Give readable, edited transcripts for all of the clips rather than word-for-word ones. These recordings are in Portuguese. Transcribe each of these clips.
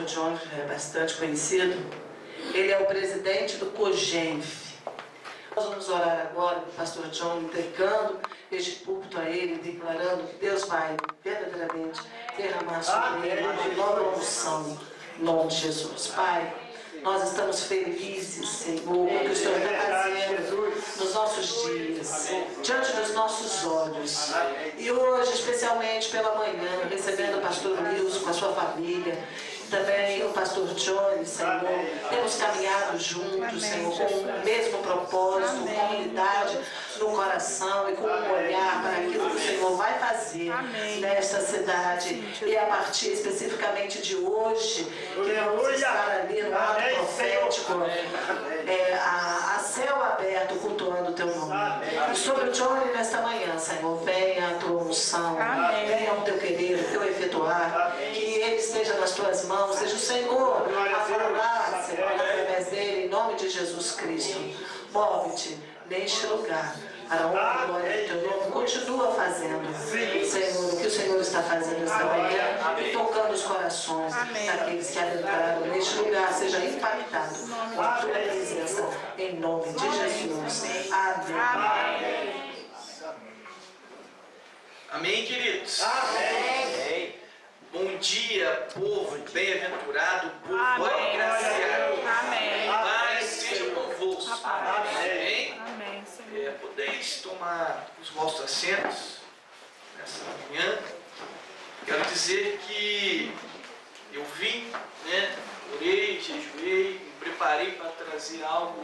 pastor John, que é bastante conhecido. Ele é o presidente do COGENF. Nós vamos orar agora com o pastor John, entregando este púlpito a ele, declarando que Deus vai verdadeiramente derramar sobre ele uma nova unção, em nome de Jesus. Pai, nós estamos felizes, Senhor, com o que o Senhor está fazendo nos nossos dias, diante dos nossos olhos. E hoje, especialmente pela manhã, recebendo o pastor Nilson com a sua família, também o pastor Johnny, Senhor, temos caminhado juntos, Senhor, com o mesmo propósito, com unidade no coração e com um olhar para aquilo que o Senhor vai fazer nesta cidade. E a partir especificamente de hoje, que vamos estar ali no ato profético, a céu aberto, cultuando o teu nome. E sobre o Johnny nesta manhã, Senhor, venha a tua unção, venha o teu querer, o teu efetuar, que ele esteja nas tuas mãos, seja o Senhor a falar, Senhor, através dele, em nome de Jesus Cristo. Move-te neste lugar, para a honra e glória do teu nome. Continua fazendo, Senhor, o que o Senhor está fazendo esta manhã e tocando os corações daqueles que adentraram neste lugar. Seja impactado com a tua presença, em nome de Jesus. Amém. Amém, queridos? Amém. Bom dia, povo bem-aventurado, povo agraciado. Amém. Paz seja convosco. Amém. Amém, Senhor. Podeis tomar os vossos assentos nessa manhã. Quero dizer que eu vim, orei, jejuei, me preparei para trazer algo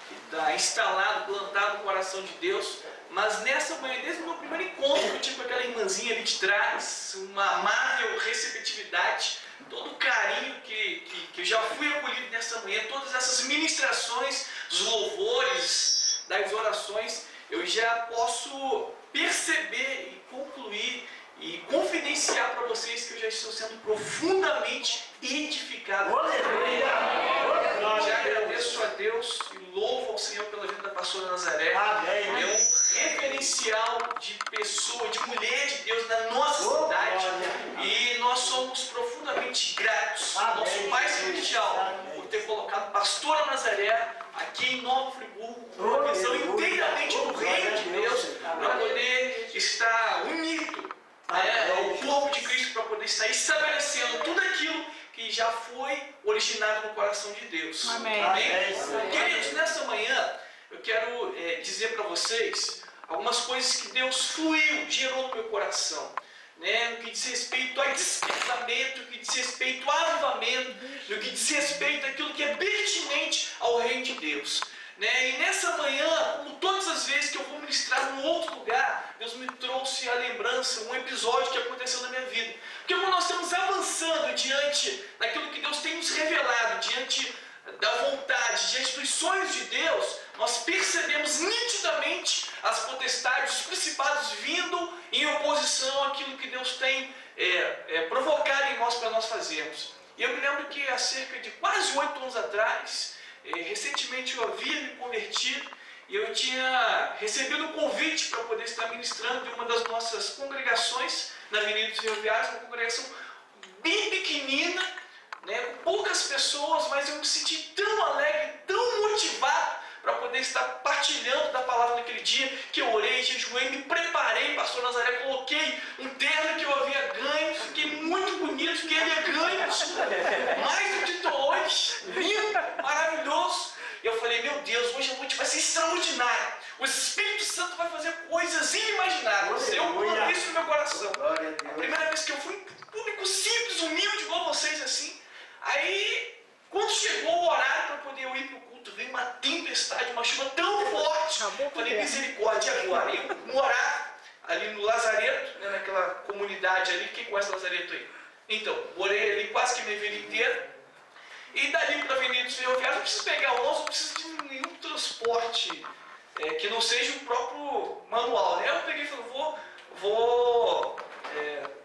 que está instalado, plantado no coração de Deus. Mas nessa manhã, desde o meu primeiro encontro que eu tive com aquela irmãzinha ali de trás, uma amável receptividade, todo o carinho que eu já fui acolhido nessa manhã, todas essas ministrações, os louvores, das orações, eu já posso perceber e concluir e confidenciar para vocês que eu já estou sendo profundamente edificado. Já agradeço a Deus e louvo ao Senhor pela vida da pastora Nazaré. É um referencial de pessoa, de mulher de Deus na nossa cidade. E nós somos profundamente gratos ao nosso Pai Celestial por ter colocado a pastora Nazaré aqui em Nova Friburgo, com uma visão inteiramente do reino de Deus, para poder estar unido ao corpo de Cristo, para poder estar estabelecendo tudo aquilo que já foi originado no coração de Deus. Amém. Queridos, nessa manhã eu quero dizer para vocês algumas coisas que Deus gerou no meu coração, no que diz respeito a despertamento, no que diz respeito a avivamento, no que diz respeito àquilo que é pertinente ao reino de Deus. E nessa manhã, como todas as vezes que eu vou ministrar num outro lugar, Deus me trouxe a lembrança, um episódio que aconteceu na minha vida. Porque quando nós estamos avançando diante daquilo que Deus tem nos revelado, diante da vontade, diante dos sonhos de Deus, nós percebemos nitidamente as potestades, os principados vindo em oposição àquilo que Deus tem provocado em nós para nós fazermos. E eu me lembro que há cerca de quase 8 anos atrás, recentemente eu havia me convertido e eu tinha recebido um convite para poder estar ministrando em uma das nossas congregações na Avenida dos Ferroviários, uma congregação bem pequenina, com poucas pessoas, mas eu me senti tão alegre, tão motivado para poder estar partilhando da palavra naquele dia, que eu orei, jejuei, me preparei, pastor Nazaré, coloquei um terno que eu havia ganho, fiquei muito bonito, fiquei elegantes, mais do que estou hoje, lindo, maravilhoso. Eu falei, meu Deus, hoje a noite vai ser extraordinária, o Espírito Santo vai fazer coisas inimagináveis. Eu coloquei isso no meu coração. A primeira vez que eu fui um público simples, humilde, igual vocês assim, aí quando chegou o horário para poder eu ir para o culto, veio uma tempestade, uma chuva tão forte. Falei, misericórdia, agora. Eu morava ali no Lazareto, naquela comunidade ali. Quem conhece Lazareto aí? Então, morei ali quase que minha vida inteira. E dali para a Avenida dos Ferroviários, não preciso pegar ônibus, não preciso de nenhum transporte que não seja o próprio manual. Eu peguei e falei, vou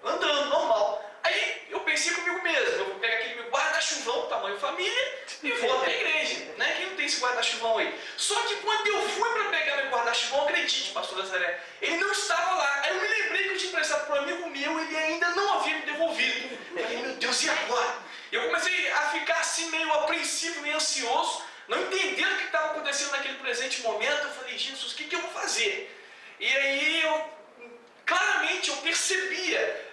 andando, normal. Aí eu pensei comigo mesmo, eu vou pegar aquele meu guarda-chuvão, tamanho família, e vou até a igreja. Quem não tem esse guarda-chuvão aí? Só que quando eu fui para pegar meu guarda-chuvão, acredite, pastor Nazaré, ele não estava lá. Aí eu me lembrei que eu tinha emprestado para um amigo meu, ele ainda não havia me devolvido. Eu falei, meu Deus, e agora? E eu comecei a ficar assim meio apreensivo, meio ansioso, não entendendo o que estava acontecendo naquele presente momento. Eu falei, Jesus, o que eu vou fazer? E aí claramente eu percebia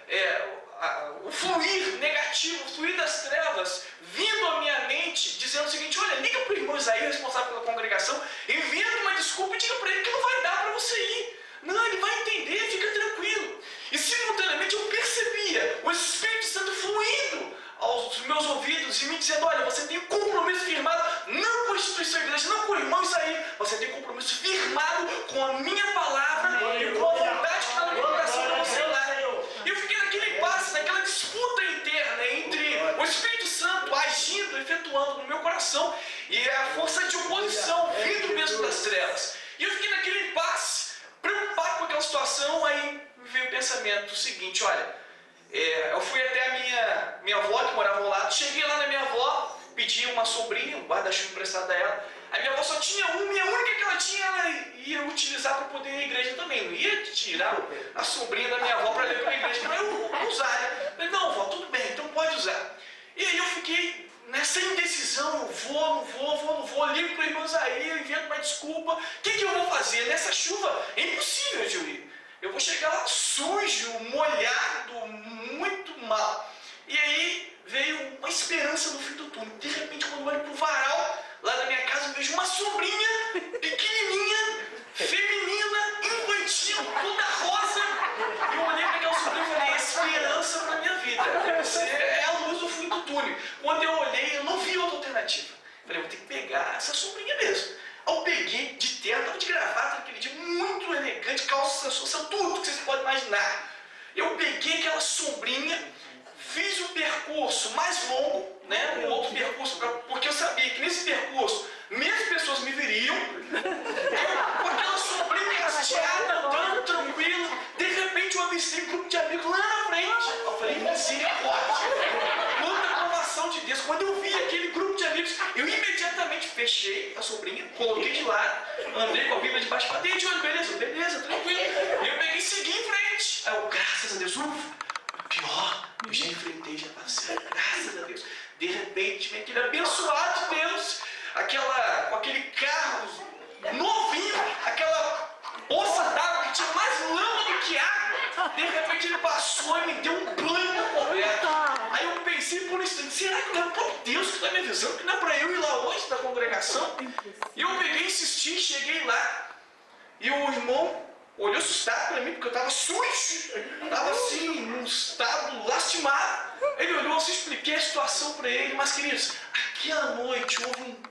o fluir negativo, o fluir das trevas, vindo à minha mente, dizendo o seguinte: olha, liga para o irmão Isaías, responsável pela congregação, inventa uma desculpa e diga para ele que não vai dar para você ir. Não, ele vai entender, fica tranquilo. E simultaneamente eu percebia o Espírito Santo fluindo aos meus ouvidos e me dizendo: olha, você tem um compromisso firmado, não com a instituição igreja, não com o irmão Isaías, você tem um compromisso firmado com a minha palavra e com a vontade que está no meu coração para você ir lá. E eu fiquei naquele impasse, naquela disputa interna entre o Espírito Santo agindo, efetuando no meu coração e a força de oposição vindo mesmo das trevas. E eu fiquei naquele impasse, preocupado com aquela situação. Aí me veio o pensamento seguinte: olha, eu fui até a minha avó, que morava ao lado. Cheguei lá na minha avó, pedi uma sobrinha, um guarda-chuva emprestado a ela. A minha avó só tinha uma, e a única que ela tinha, ela ia utilizar para poder ir à igreja também. Não ia tirar a sobrinha da minha avó para levar para a igreja, para eu usar, né? Eu falei: não, avó, tudo bem, então pode usar. E aí eu fiquei nessa indecisão: eu não vou, ligo para o irmão Isaías, invento uma desculpa. O que eu vou fazer? Nessa chuva é impossível de eu ir. Eu vou chegar lá sujo, molhado, muito mal. E aí veio uma esperança no fim do túnel. De repente, quando eu olho para o varal lá da minha casa, eu vejo uma sombrinha pequenininha, feminina, infantil, toda rosa. E eu olhei para aquela sombrinha e falei: esperança para a minha vida. Você é a luz do fim do túnel. Quando eu olhei, eu não vi outra alternativa. Falei: eu vou ter que pegar essa sombrinha mesmo. Eu peguei de terno, estava de gravata naquele dia, muito elegante, calça, tudo que vocês podem imaginar. Eu peguei aquela sombrinha, fiz um percurso mais longo, né, um outro percurso, porque eu sabia que nesse percurso menos pessoas me viriam. Eu, com aquela sombrinha hasteada, andando tranquilo, de repente eu avistei um grupo de amigos lá na frente. Eu falei: misericórdia, quanta aprovação de Deus. Quando eu vi aquele grupo de amigos, eu imediatamente fechei a sombrinha, coloquei de lado, andei com a Bíblia debaixo para dentro, beleza, tranquilo. E eu peguei e segui em frente. Aí eu, graças a Deus, pior, eu já enfrentei, já passei, graças a Deus. De repente, vem aquele abençoado de Deus, com aquele carro novinho, aquela poça d'água que tinha mais lama do que água. De repente ele passou e me deu um banho completo. Aí eu pensei por um instante: será que não é por Deus que está me avisando que não é para eu ir lá hoje da congregação? E eu peguei, insisti, cheguei lá. E o irmão olhou assustado para mim, porque eu estava sujo, estava assim, num estado lastimado. Ele olhou, eu expliquei a situação para ele. Mas, queridos, aquela noite houve um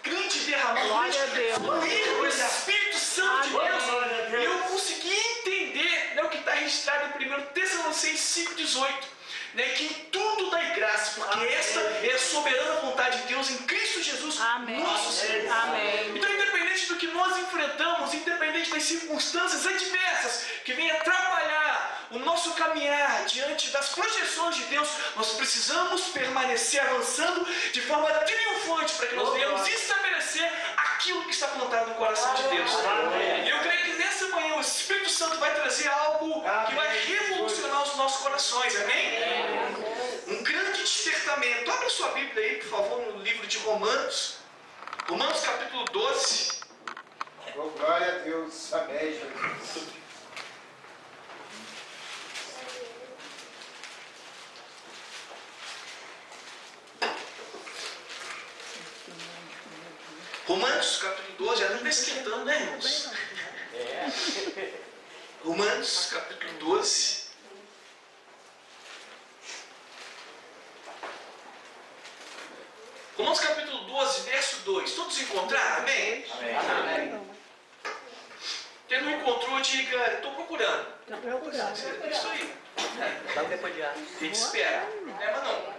grande derramamento, fluir do Espírito Santo de Deus. E eu consegui entender, né, o que está registrado em 1 Tessalonicenses 5,18. Né, que em tudo dai graça, porque essa é a soberana vontade de Deus em Cristo Jesus, nosso Senhor. Então, independente do que nós enfrentamos, independente das circunstâncias adversas que venham atrapalhar o nosso caminhar diante das projeções de Deus, nós precisamos permanecer avançando de forma triunfante para que nós venhamos estabelecer aquilo que está plantado no coração de Deus. E eu creio que nessa manhã o Espírito Santo vai trazer algo que vai revolucionar os nossos corações, amém? Um grande despertamento. Abra sua Bíblia aí, por favor, no livro de Romanos. Romanos capítulo 12. Oh, glória a Deus. Amém, Jesus. Romanos capítulo 12, já não está esquentando, né, irmãos? Romanos capítulo 12. Romanos capítulo 12, verso 2. Todos encontraram? Amém? Amém. Quem não encontrou, diga: estou procurando. Isso aí. Dá um depois de ar. A gente espera. Não leva não.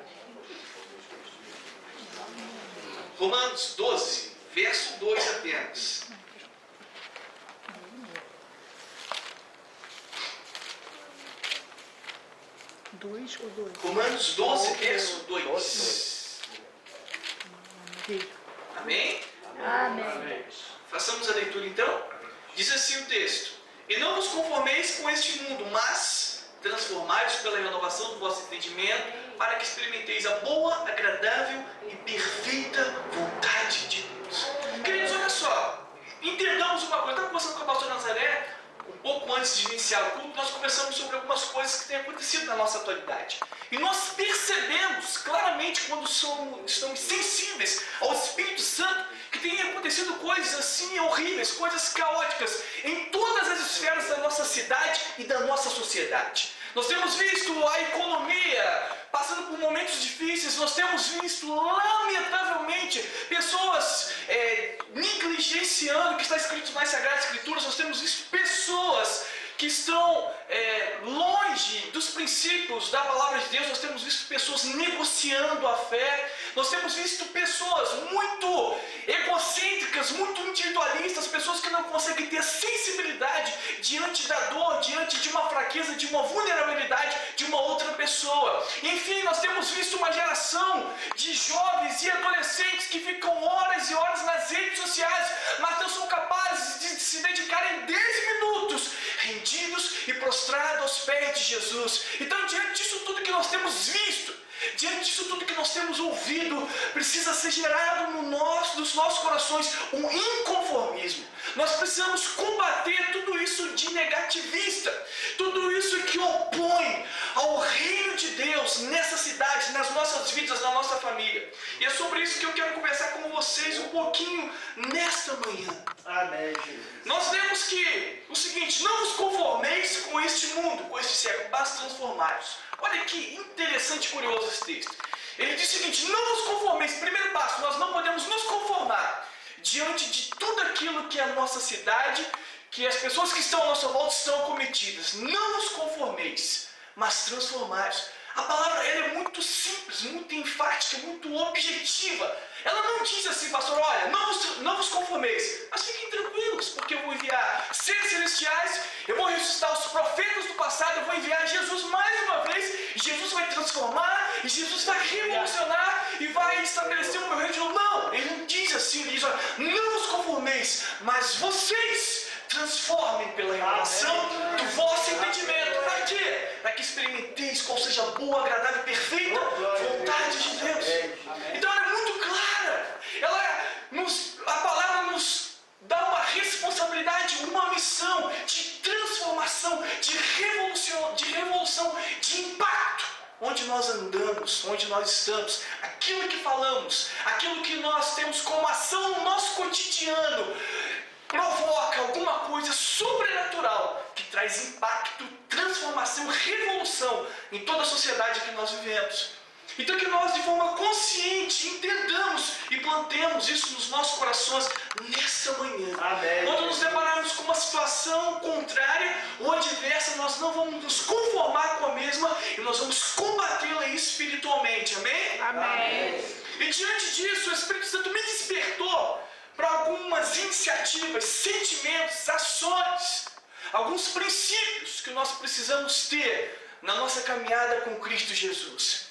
Romanos 12, verso 2 apenas. Romanos 12, verso 2. Amém? Amém. Façamos a leitura então. Diz assim o texto: e não vos conformeis com este mundo, mas transformai-vos pela renovação do vosso entendimento, para que experimenteis a boa, agradável e perfeita vontade de Deus. Queridos, olha só, entendamos uma coisa. Eu estava conversando com a pastora Nazaré, um pouco antes de iniciar o culto, nós conversamos sobre algumas coisas que têm acontecido na nossa atualidade. E nós percebemos claramente, quando estamos sensíveis ao Espírito Santo, que tem acontecido coisas assim horríveis, coisas caóticas, em todas as esferas da nossa cidade e da nossa sociedade. Nós temos visto a economia passando por momentos difíceis, nós temos visto, lamentavelmente, pessoas negligenciando o que está escrito nas Sagradas Escrituras, nós temos visto pessoas que estão longe dos princípios da palavra de Deus, nós temos visto pessoas negociando a fé, nós temos visto pessoas muito egocêntricas, muito individualistas, pessoas que não conseguem ter sensibilidade diante da dor, diante de uma fraqueza, de uma vulnerabilidade de uma outra pessoa. Enfim, nós temos visto uma geração de jovens e adolescentes que ficam horas e horas nas redes sociais, mas não são capazes de se dedicar em 10 minutos rendidos e prostrados aos pés de Jesus. Então, diante disso tudo que nós temos visto, diante disso tudo que nós temos ouvido, precisa ser gerado nos nossos corações um inconformismo. Nós precisamos combater tudo isso de negativista, tudo isso que opõe ao reino de Deus nessa cidade, nas nossas vidas, na nossa família. E é sobre isso que eu quero conversar com vocês um pouquinho nesta manhã. Amém, Jesus. Nós vemos que o seguinte: não vos conformeis com este mundo, com este século, mas transformai-vos. Olha que interessante e curioso esse texto. Ele diz o seguinte: não vos conformeis. Primeiro passo, nós não podemos nos conformar diante de tudo aquilo que a nossa cidade, que as pessoas que estão à nossa volta estão acometidas. Não vos conformeis, mas transformai-vos. A palavra ela é muito simples, muito enfática, muito objetiva. Ela não diz assim, pastor, olha, não vos conformeis, mas fiquem tranquilos, porque eu vou enviar seres celestiais, eu vou ressuscitar os profetas do passado, eu vou enviar Jesus mais uma vez, e Jesus vai transformar, e Jesus vai revolucionar, e vai estabelecer o meu reino de novo. Não, ele não diz assim, ele diz, olha, não vos conformeis, mas vocês transformem pela revelação do vosso entendimento. Para quê? Para que experimenteis qual seja a boa, agradável e perfeita vontade de Deus. Então ela é muito clara. A palavra nos dá uma responsabilidade, uma missão de transformação, de revolução, de impacto. Onde nós andamos, onde nós estamos, aquilo que falamos, aquilo que nós temos como ação no nosso cotidiano, provoca alguma coisa sobrenatural que traz impacto, transformação, revolução em toda a sociedade que nós vivemos. Então que nós de forma consciente entendamos e plantemos isso nos nossos corações nessa manhã. Amém. Quando nos depararmos com uma situação contrária ou adversa, nós não vamos nos conformar com a mesma e nós vamos combatê-la espiritualmente. Amém? Amém. E diante disso, o Espírito Santo me despertou para algumas iniciativas, sentimentos, ações, alguns princípios que nós precisamos ter na nossa caminhada com Cristo Jesus.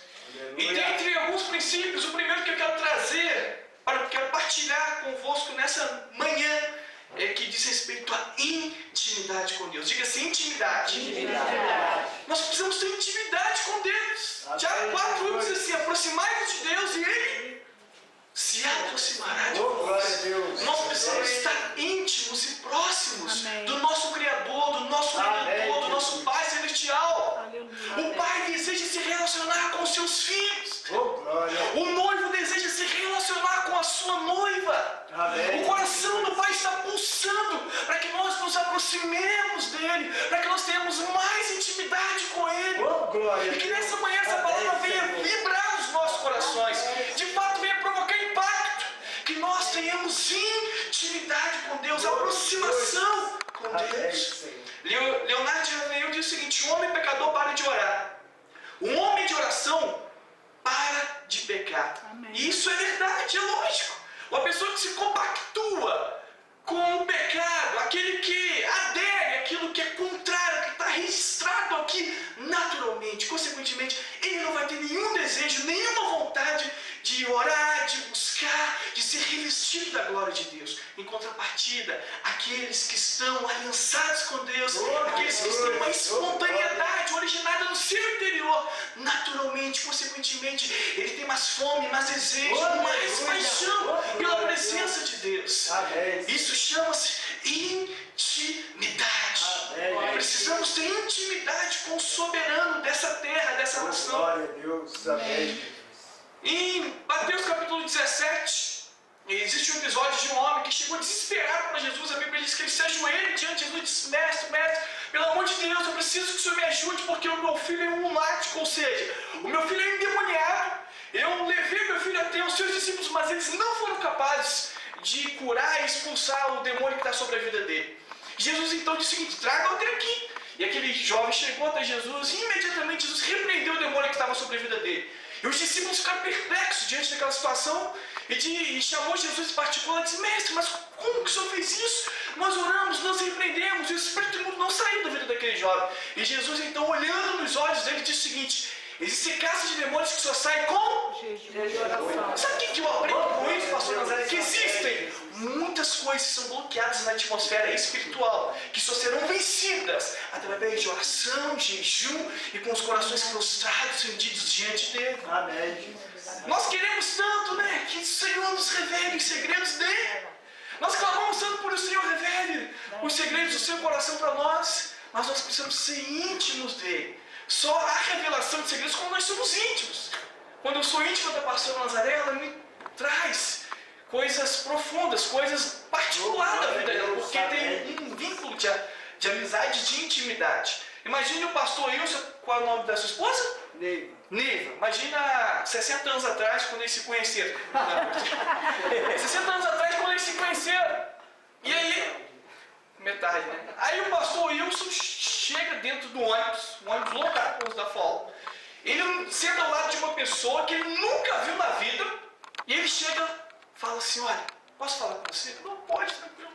E dentre alguns princípios, o primeiro que eu quero trazer, quero partilhar convosco nessa manhã, é que diz respeito à intimidade com Deus. Diga assim, intimidade. Nós precisamos ter intimidade com Deus. Tiago 4 diz assim, aproximai-vos de Deus e Ele se aproximará de nós. Nós precisamos estar íntimos e próximos do nosso Criador, do nosso Redentor, do nosso Pai Celestial. O Pai deseja se relacionar com os seus filhos. O noivo deseja se relacionar com a sua noiva. O coração do Pai está pulsando para que nós nos aproximemos dEle, para que nós tenhamos mais intimidade com Ele. E que nessa manhã essa palavra venha vibrar nos nossos corações. De fato, venha provocar impacto. Que nós tenhamos intimidade com Deus, aproximação com Deus. Leonardo de Ravenel diz o seguinte: o homem pecador para de orar. O homem de oração para de pecar. Amém. E isso é verdade, é lógico. Uma pessoa que se compactua com o pecado, aquele que adere àquilo que é contrário, que está registrado aqui naturalmente, consequentemente, ele não vai ter nenhum desejo, nenhuma vontade de orar, de buscar, de ser revestido da glória de Deus. Em contrapartida, aqueles que estão aliançados com Deus, aqueles que têm uma espontaneidade originada no seu interior, naturalmente, consequentemente, ele tem mais fome, mais desejo, mais paixão pela presença de Deus. Isso chama-se intimidade. Precisamos ter intimidade com o soberano dessa terra, dessa nação. Glória a Deus. Amém. Em Mateus capítulo 17, existe um episódio de um homem que chegou desesperado para Jesus. A Bíblia diz que ele se ajoelha diante de Jesus e disse: mestre, pelo amor de Deus, eu preciso que o Senhor me ajude, porque o meu filho é um lunático, ou seja, o meu filho é endemoniado. Eu levei meu filho até os seus discípulos, mas eles não foram capazes de curar e expulsar o demônio que está sobre a vida dele. Jesus então disse o seguinte: traga-o até aqui. E aquele jovem chegou até Jesus e imediatamente Jesus repreendeu o demônio que estava sobre a vida dele. E os discípulos ficaram perplexos diante daquela situação e chamou Jesus em particular e disse: mestre, mas como que o senhor fez isso? Nós oramos, nós repreendemos, e o espírito imundo não saiu da vida daquele jovem. E Jesus então, olhando nos olhos dele, disse o seguinte: existem casas de demônios que só saem com jejum e oração. Sabe o que eu aprendo com isso, pastor Nazaré? Que existem muitas coisas que são bloqueadas na atmosfera espiritual, que só serão vencidas através de oração, jejum e com os corações prostrados, rendidos diante dele. Amém. Nós queremos tanto, né, que o Senhor nos revele os segredos dele. Nós clamamos tanto por o Senhor revele os segredos do seu coração para nós, mas nós precisamos ser íntimos dele. Só há revelação de segredos quando nós somos íntimos. Quando eu sou íntimo da pastora Nazaré, ela me traz coisas profundas, coisas particulares da vida dela, porque tem um vínculo de amizade, de intimidade. Imagine o pastor Wilson, qual é o nome da sua esposa? Neiva. Imagina 60 anos atrás, quando eles se conheceram. 60 anos atrás, quando eles se conheceram. E aí, metade, né? Aí o pastor Wilson chega dentro do ônibus, um ônibus lotado com os da FOL. Ele senta ao lado de uma pessoa que ele nunca viu na vida, e ele chega, fala assim: olha, posso falar com você? Não, pode, tranquilo.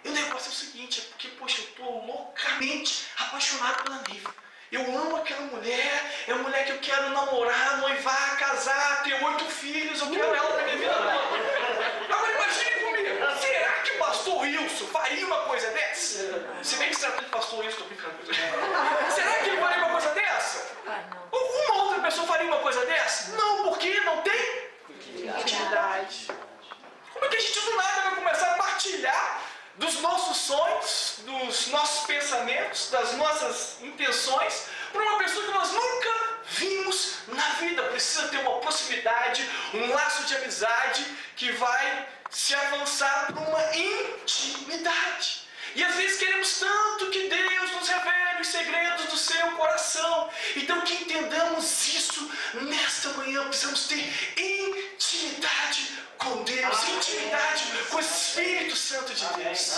E o negócio é o seguinte, é porque, poxa, eu estou loucamente apaixonado pela Neiva. Eu amo aquela mulher, é a mulher que eu quero namorar, noivar, casar, ter 8 filhos, eu quero ela na minha vida toda. Agora imagine comigo, será que o pastor Wilson faria uma coisa dessa? Se bem que se trata de pastor Wilson, estou brincando. Será que ele faria uma coisa dessa? Alguma outra pessoa faria uma coisa dessa? Não, porque não tem intimidade. Como é que a gente do nada vai começar a partilhar dos nossos sonhos, dos nossos pensamentos, das nossas intenções, para uma pessoa que nós nunca vimos na vida? Precisa ter uma proximidade, um laço de amizade que vai se avançar para uma intimidade. E às vezes queremos tanto que Deus nos revele os segredos do seu coração. Então que entendamos isso nesta manhã. Precisamos ter intimidade com Deus, intimidade com o Espírito Santo de Deus.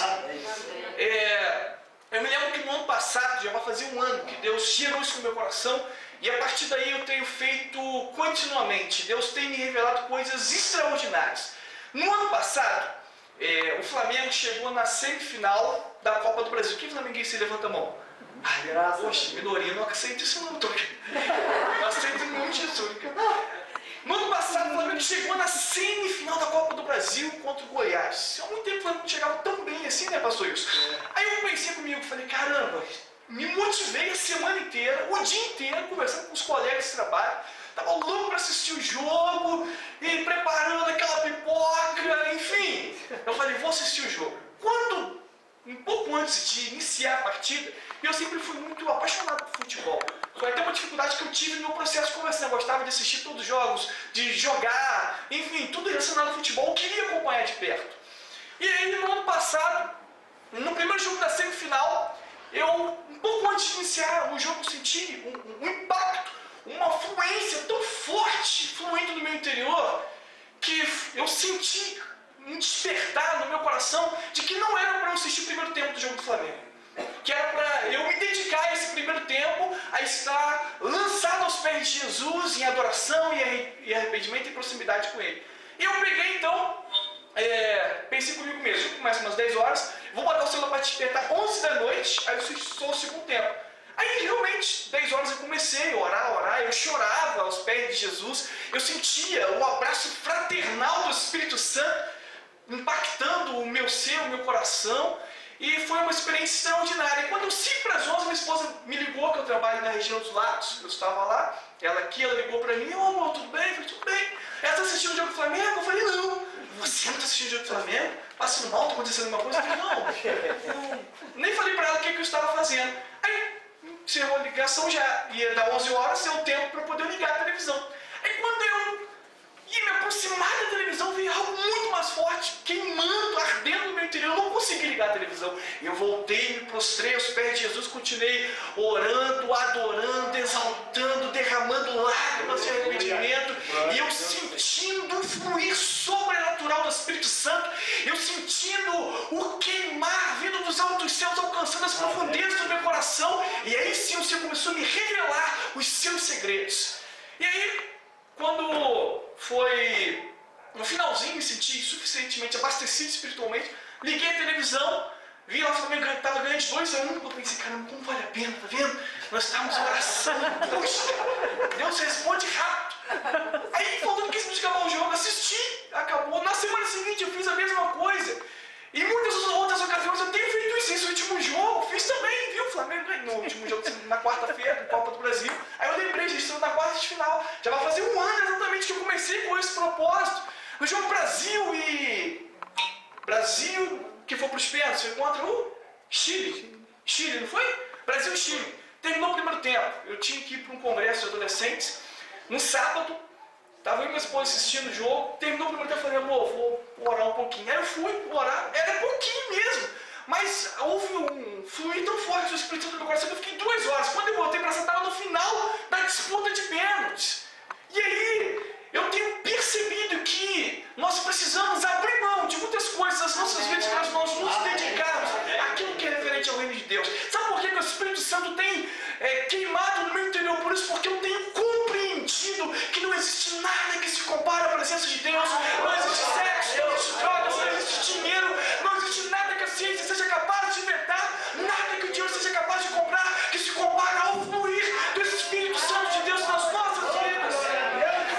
Eu me lembro que no ano passado, já vai fazer um ano, que Deus gerou isso no meu coração. E a partir daí eu tenho feito continuamente. Deus tem me revelado coisas extraordinárias. No ano passado, o Flamengo chegou na semifinal da Copa do Brasil. Quem flamenguista levanta a mão? Ai, poxa, minoria, não aceito isso não, não aceito nenhum Jesus. No ano passado, o Flamengo chegou na semifinal da Copa do Brasil contra o Goiás. Há muito tempo o Flamengo não chegava tão bem assim, né, pastor Wilson? Aí eu pensei comigo, falei: caramba, me motivei a semana inteira, o dia inteiro, conversando com os colegas de trabalho. Estava louco para assistir o jogo, e preparando aquela pipoca, enfim. Eu falei: vou assistir o jogo. Um pouco antes de iniciar a partida, eu sempre fui muito apaixonado por futebol. Foi até uma dificuldade que eu tive no meu processo de conversão. Eu gostava de assistir todos os jogos, de jogar, enfim, tudo relacionado ao futebol, eu queria acompanhar de perto. E aí, no ano passado, no primeiro jogo da semifinal, um pouco antes de iniciar o jogo, eu senti um impacto, uma fluência tão forte, fluindo no meu interior, que eu senti um despertar no meu coração de que não era para eu assistir o primeiro tempo do jogo do Flamengo. Que era para eu me dedicar a esse primeiro tempo, a estar lançado aos pés de Jesus em adoração e arrependimento e proximidade com Ele. E eu peguei então, pensei comigo mesmo: começa umas 10 horas, vou botar o celular para despertar 11 da noite, aí eu sou o segundo tempo. Aí realmente umas 10 horas eu comecei a orar, eu chorava aos pés de Jesus, eu sentia o abraço fraternal do Espírito Santo impactando o meu ser, o meu coração, e foi uma experiência extraordinária. E quando eu 5 para as 11, minha esposa me ligou, que eu trabalho na região dos Lagos, eu estava lá, ela ligou para mim, amor, tudo bem? Eu falei, tudo bem. Ela está assistindo o jogo do Flamengo? Eu falei, não. Você não está assistindo o jogo do Flamengo? Passando mal, está acontecendo alguma coisa? Eu falei, não. Nem falei para ela o que eu estava fazendo. Aí, encerrou a ligação, já ia dar 11 horas, deu tempo para poder ligar a televisão. Aí quando eu ia me aproximar da televisão, veio algo muito mais forte, queimando, ardendo no meu interior. Eu não consegui ligar a televisão. Eu voltei, me prostrei aos pés de Jesus, continuei orando, adorando, exaltando, derramando lágrimas de arrependimento. E eu sentindo o fluir sobrenatural do Espírito Santo, eu sentindo o queimar vindo dos altos céus, alcançando as profundezas do meu coração. E aí sim o Senhor começou a me revelar os seus segredos. E aí, quando foi no finalzinho, me senti suficientemente abastecido espiritualmente, liguei a televisão, vi lá o Flamengo estava ganhando de 2-1, eu pensei, caramba, como vale a pena, tá vendo? Nós estávamos em oração, poxa, Deus responde rápido. Aí, faltando 15 minutos de acabar o jogo, assisti, acabou. Na semana seguinte eu fiz a mesma coisa. E muitas outras ocasiões eu tenho feito isso. Esse último jogo, fiz também, viu? O Flamengo ganhou no último jogo, na quarta-feira, na Copa do Brasil. Aí eu lembrei, gente, estamos na quarta de final. Já vai fazer 1 ano exatamente que eu comecei com esse propósito. No jogo Brasil, que foi para os pênaltis, foi contra o Chile. Chile, não foi? Brasil e Chile. Terminou o primeiro tempo. Eu tinha que ir para um congresso de adolescentes. No sábado, estava eu e minha esposa assistindo o jogo, terminou o primeiro tempo, eu falei, amor, vou orar um pouquinho. Aí eu fui orar, era pouquinho mesmo, mas houve um fluir tão forte do Espírito Santo no meu coração que eu fiquei 2 horas. Quando eu voltei para essa, estava no final da disputa de pênaltis. E aí, eu tenho percebido que nós precisamos abrir mão de muitas coisas das nossas vidas para nós nos dedicarmos àquilo que é referente ao reino de Deus. Sabe por que o Espírito Santo tem queimado no meu interior? Por isso, porque eu tenho compreendido que não existe nada que se compare à presença de Deus. Não existe sexo, não existe drogas, não existe dinheiro, não existe nada que a ciência seja capaz de inventar, nada que o dinheiro seja capaz de comprar, que se compara ao fluir do Espírito Santo de Deus nas nossas vidas.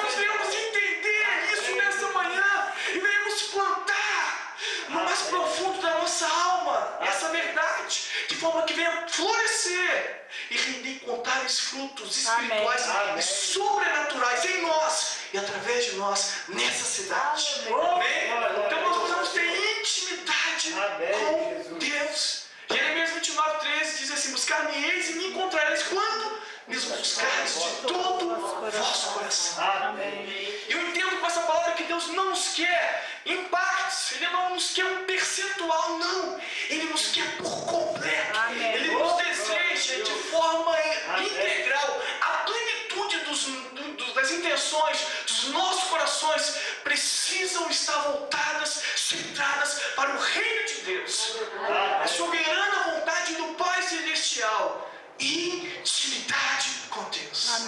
Nós devemos entender isso nessa manhã e devemos plantar no mais profundo da nossa alma essa verdade, de forma que venha florescer e render incontáveis frutos espirituais e sobrenaturais em nós e através de nós nessa cidade. Amém? Então nós precisamos ter intimidade com Deus. Jeremias 29:13 diz assim: buscar-me-eis e me encontrareis quando me buscares de todo o vosso coração. Eu entendo com essa palavra que Deus não nos quer em partes, Ele não nos quer um percentual, não. Ele nos quer por completo. Ele nos deseja de forma integral. A plenitude das intenções dos nossos corações precisam estar voltadas, centradas para o reino de Deus. A soberana vontade do Pai Celestial. Intimidade com Deus.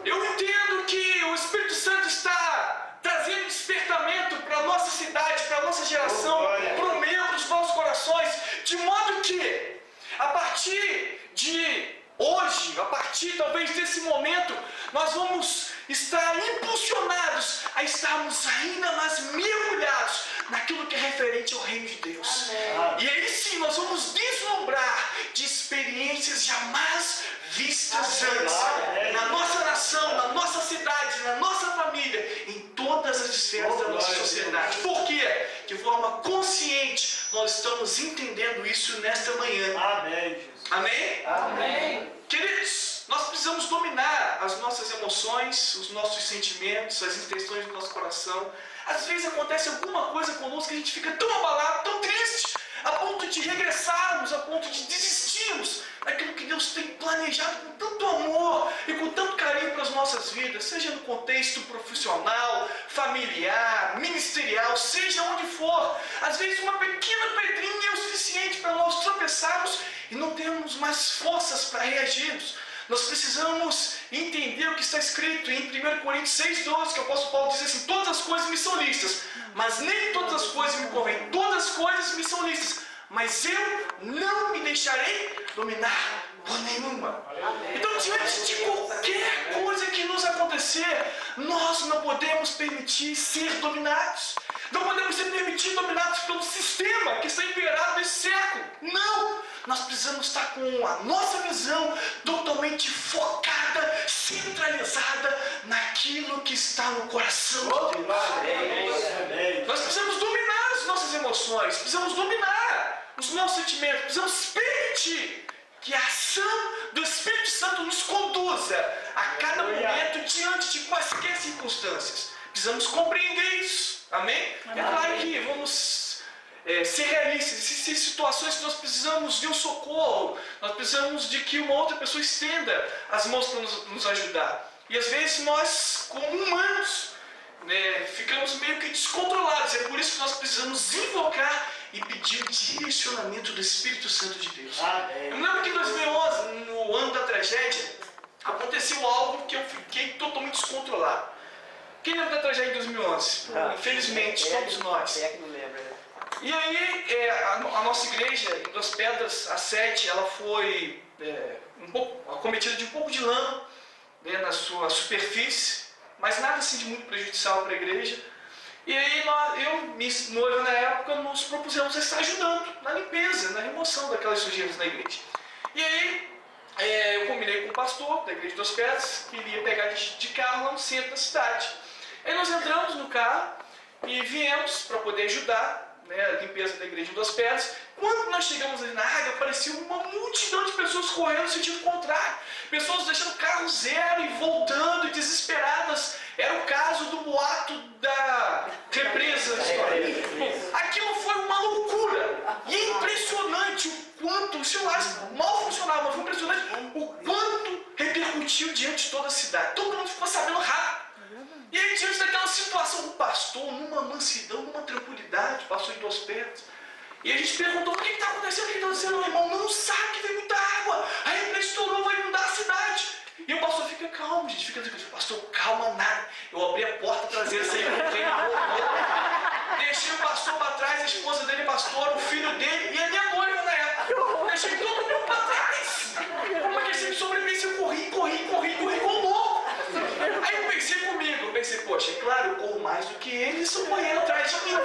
Eu entendo que o Espírito Santo está trazendo despertamento para a nossa cidade, para a nossa geração, para o membro dos nossos corações, de modo que, a partir de hoje, a partir talvez desse momento, nós vamos estar impulsionados a estarmos ainda mais mergulhados naquilo que é referente ao reino de Deus. E aí sim nós vamos deslumbrar de experiências jamais vistas antes, na nossa nação, na nossa cidade, na nossa família, em todas as esferas da nossa sociedade. Por quê? De forma consciente nós estamos entendendo isso nesta manhã. Amém? Queridos, nós precisamos dominar as nossas emoções, os nossos sentimentos, as intenções do nosso coração. Às vezes acontece alguma coisa conosco que a gente fica tão abalado, tão triste, a ponto de regressarmos, a ponto de desistirmos daquilo que Deus tem planejado com tanto amor e com tanto carinho para as nossas vidas, seja no contexto profissional, familiar, ministerial, seja onde for. Às vezes uma pequena pedrinha é o suficiente para nós tropeçarmos e não termos mais forças para reagirmos. Nós precisamos entender o que está escrito em 1 Coríntios 6,12, que o apóstolo Paulo diz assim: todas as coisas me são lícitas, mas nem todas as coisas me convêm. Todas as coisas me são lícitas, mas eu não me deixarei dominar por nenhuma. Então, diante de qualquer coisa que nos acontecer, nós não podemos permitir ser dominados. Não podemos ser permitidos dominados pelo sistema que está imperado nesse século. Não! Nós precisamos estar com a nossa visão totalmente focada, centralizada naquilo que está no coração de Deus. Nós precisamos dominar as nossas emoções, precisamos dominar os nossos sentimentos, precisamos permitir que a ação do Espírito Santo nos conduza a cada momento diante de quaisquer circunstâncias. Precisamos compreender isso. Amém? É claro que vamos ser realistas. Existem situações que nós precisamos de um socorro. Nós precisamos de que uma outra pessoa estenda as mãos para nos ajudar. E às vezes nós, como humanos, ficamos meio que descontrolados. É por isso que nós precisamos invocar e pedir o direcionamento do Espírito Santo de Deus. Eu me lembro que em 2011, no ano da tragédia, aconteceu algo que eu fiquei totalmente descontrolado. Quem lembra da tragédia de 2011? Infelizmente, todos nós. Quem é que não lembra, né? E aí, a nossa igreja, em Duas Pedras, a 7, ela foi acometida de um pouco de lama na sua superfície, mas nada assim de muito prejudicial para a igreja. E aí, eu e minha noiva na época, nos propusemos a estar ajudando na limpeza, na remoção daquelas sujeiras na igreja. E aí, eu combinei com o pastor da igreja de Duas Pedras, que iria pegar de carro lá no centro da cidade. Aí nós entramos no carro e viemos para poder ajudar a limpeza da igreja de Duas Pedras. Quando nós chegamos ali na área, apareceu uma multidão de pessoas correndo no sentido contrário. Pessoas deixando o carro zero e voltando, desesperadas. Era o caso do boato da represa. Aquilo foi uma loucura. E é impressionante o quanto, os celulares mal funcionavam, mas foi impressionante o quanto repercutiu diante de toda a cidade. Todo mundo ficou sabendo rápido. E aí, diante daquela situação, o pastor, numa mansidão, numa tranquilidade, passou em Duas Pedras. E a gente perguntou: o que está acontecendo? O que está acontecendo? O irmão não sabe que vem muita água. A represa estourou, vai inundar a cidade. E o pastor fica calmo, gente. Fica tranquilo. Pastor, calma nada. Eu abri a porta traseira sem deixei o pastor para trás, a esposa dele, pastor, o filho dele e a minha noiva na época. Deixei todo mundo para trás. Como é que esse sobrevivência? Eu corri como louco. Aí eu pensei comigo, poxa, é claro, eu corro mais do que ele, e sou correndo atrás de mim.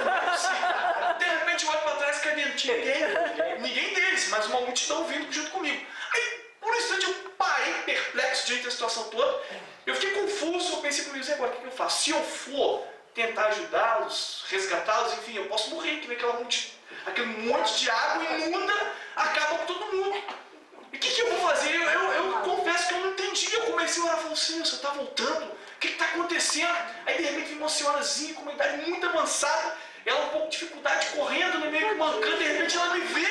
De repente eu olho para trás, cadê? Não tinha ninguém deles, mas uma multidão vindo junto comigo. Aí, por um instante, eu parei perplexo diante da situação toda. Eu fiquei confuso, eu pensei comigo: e agora o que eu faço? Se eu for tentar ajudá-los, resgatá-los, enfim, eu posso morrer, que aquele monte de água imunda acaba com todo mundo. E o que eu vou fazer? Eu confesso que eu não entendi. Eu comecei a orar, falei: Senhor, você está voltando? O que está acontecendo? Aí de repente vi uma senhorazinha com uma idade muito avançada, ela com um pouco de dificuldade, correndo, meio que mancando. De repente ela me vê.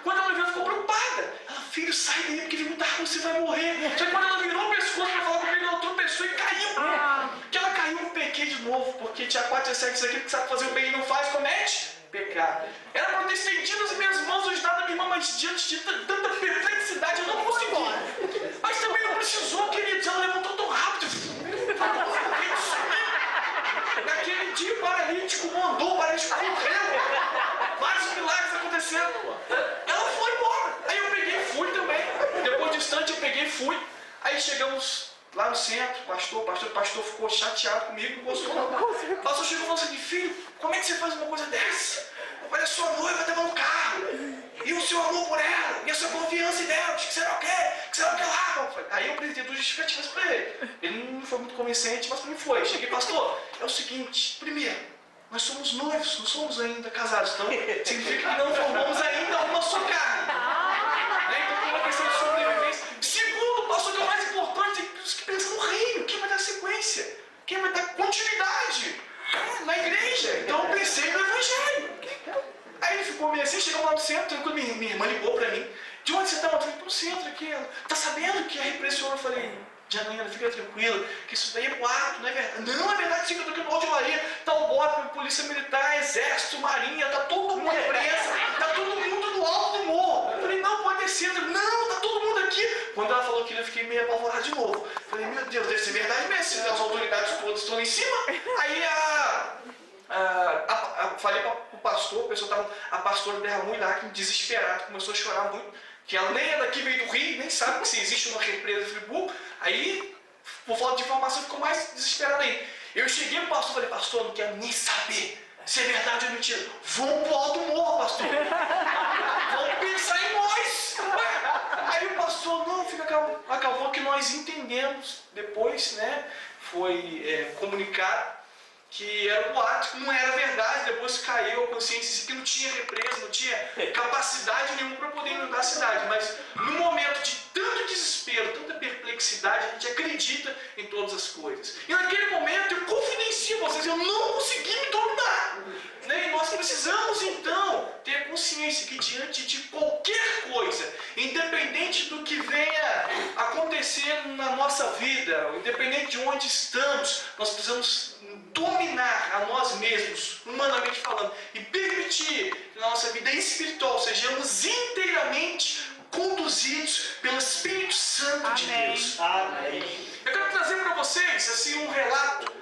Quando ela me vê, ela ficou preocupada. Ela: filho, sai daí, porque vem muita água, você vai morrer. Só que quando ela virou o pescoço para falar comigo, ela tropeçou e caiu. Que ela caiu, eu pequei de novo, porque tinha 4 e 7 aqui que sabe fazer o bem e não faz, comete pecado. Era para eu ter estendido as minhas mãos, ajudado a minha irmã, mas diante de tanta perplexidade eu não consegui. Mas também não precisou, queridos. Ela levantou tão rápido. Naquele dia o paralítico mandou, o paralítico correu. Vários milagres acontecendo. Ela foi embora. Aí eu peguei e fui também. Depois de instante eu peguei e fui. Aí chegamos lá no centro, o pastor ficou chateado comigo, não gostou não. O pastor chegou e falou assim: filho, como é que você faz uma coisa dessa? Olha, sua noiva estava no carro, e o seu amor por ela, e a sua confiança em Deus, que será o quê? Que será o que lá? Aí eu apresentei 2 justificativas para ele. Ele não foi muito convincente, mas para mim foi. Cheguei: pastor, é o seguinte, primeiro, nós somos noivos, não somos ainda casados, então significa que não formamos ainda uma só carne. Então tem uma questão de sobrevivência. Segundo, pastor, que é o mais importante, tem os que pensam no reino. Quem vai dar sequência? Quem vai dar continuidade na igreja? Então eu pensei no evangelho. Aí ele ficou meio assim, chegou lá no centro, quando minha irmã ligou pra mim: de onde você está? Eu falei: pro centro aqui. Ela: tá sabendo que a repressão? Eu falei: Janaína, fica tranquila, que isso daí é boato, não é verdade. Não é verdade, sim, eu tô aqui no Alto de Maria, tá o bote, polícia militar, exército, marinha, tá todo mundo preso, tá todo mundo no alto do morro. Eu falei: não, pode descer. Não, tá todo mundo aqui. Quando ela falou aquilo, eu fiquei meio apavorado de novo. Eu falei: meu Deus, deve ser verdade mesmo, as autoridades todas estão lá em cima. Aí falei para o pastor, a pastora derramou em lágrimas, desesperada, começou a chorar muito, que ela nem é daqui, veio do Rio, nem sabe que se existe uma represa em Friburgo. Aí, por falta de informação, ficou mais desesperada aí. Eu cheguei pro pastor e falei, pastor, não quero nem saber se é verdade ou mentira. Vamos pro alto morro, pastor. Vamos pensar em nós. Aí o pastor, não, fica calmo. Acabou que nós entendemos depois, né? Foi comunicado que era um boato, que não era verdade. Depois caiu a consciência que não tinha represa, não tinha capacidade nenhuma para poder inundar a cidade. Mas no momento de tanto desespero, tanta perplexidade, a gente acredita em todas as coisas. E naquele momento eu confidencio vocês, eu não consegui me dominar. Né? E nós precisamos então ter consciência que diante de qualquer coisa, independente do que venha acontecer na nossa vida, independente de onde estamos, nós precisamos dominar a nós mesmos, humanamente falando, e permitir que na nossa vida espiritual sejamos inteiramente conduzidos pelo Espírito Santo de Deus. Amém. Eu quero trazer para vocês assim, um relato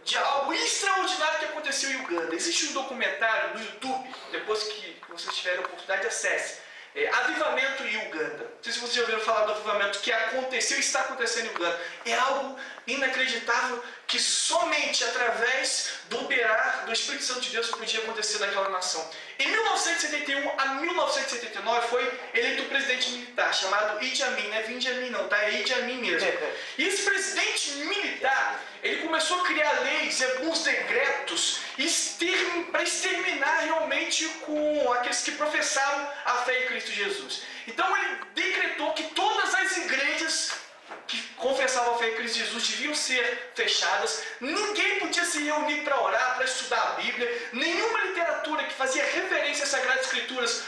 de algo extraordinário que aconteceu em Uganda. Existe um documentário no YouTube, depois que vocês tiverem a oportunidade, acesse. Avivamento em Uganda. Não sei se vocês já ouviram falar do avivamento que aconteceu e está acontecendo em Uganda. É algo inacreditável que somente através do operar do Espírito Santo de Deus podia acontecer naquela nação. Em 1971 a 1979 foi eleito um presidente militar chamado Idi Amin. Não é Vindi Amin não, tá? É Idi Amin mesmo. E esse presidente militar, ele começou a criar leis e alguns decretos para exterminar realmente com aqueles que professavam a fé em Cristo Jesus. Então ele decretou que todas as igrejas que confessavam a fé em Cristo Jesus deviam ser fechadas, ninguém podia se reunir para orar, para estudar a Bíblia, nenhuma literatura que fazia referência às Sagradas Escrituras,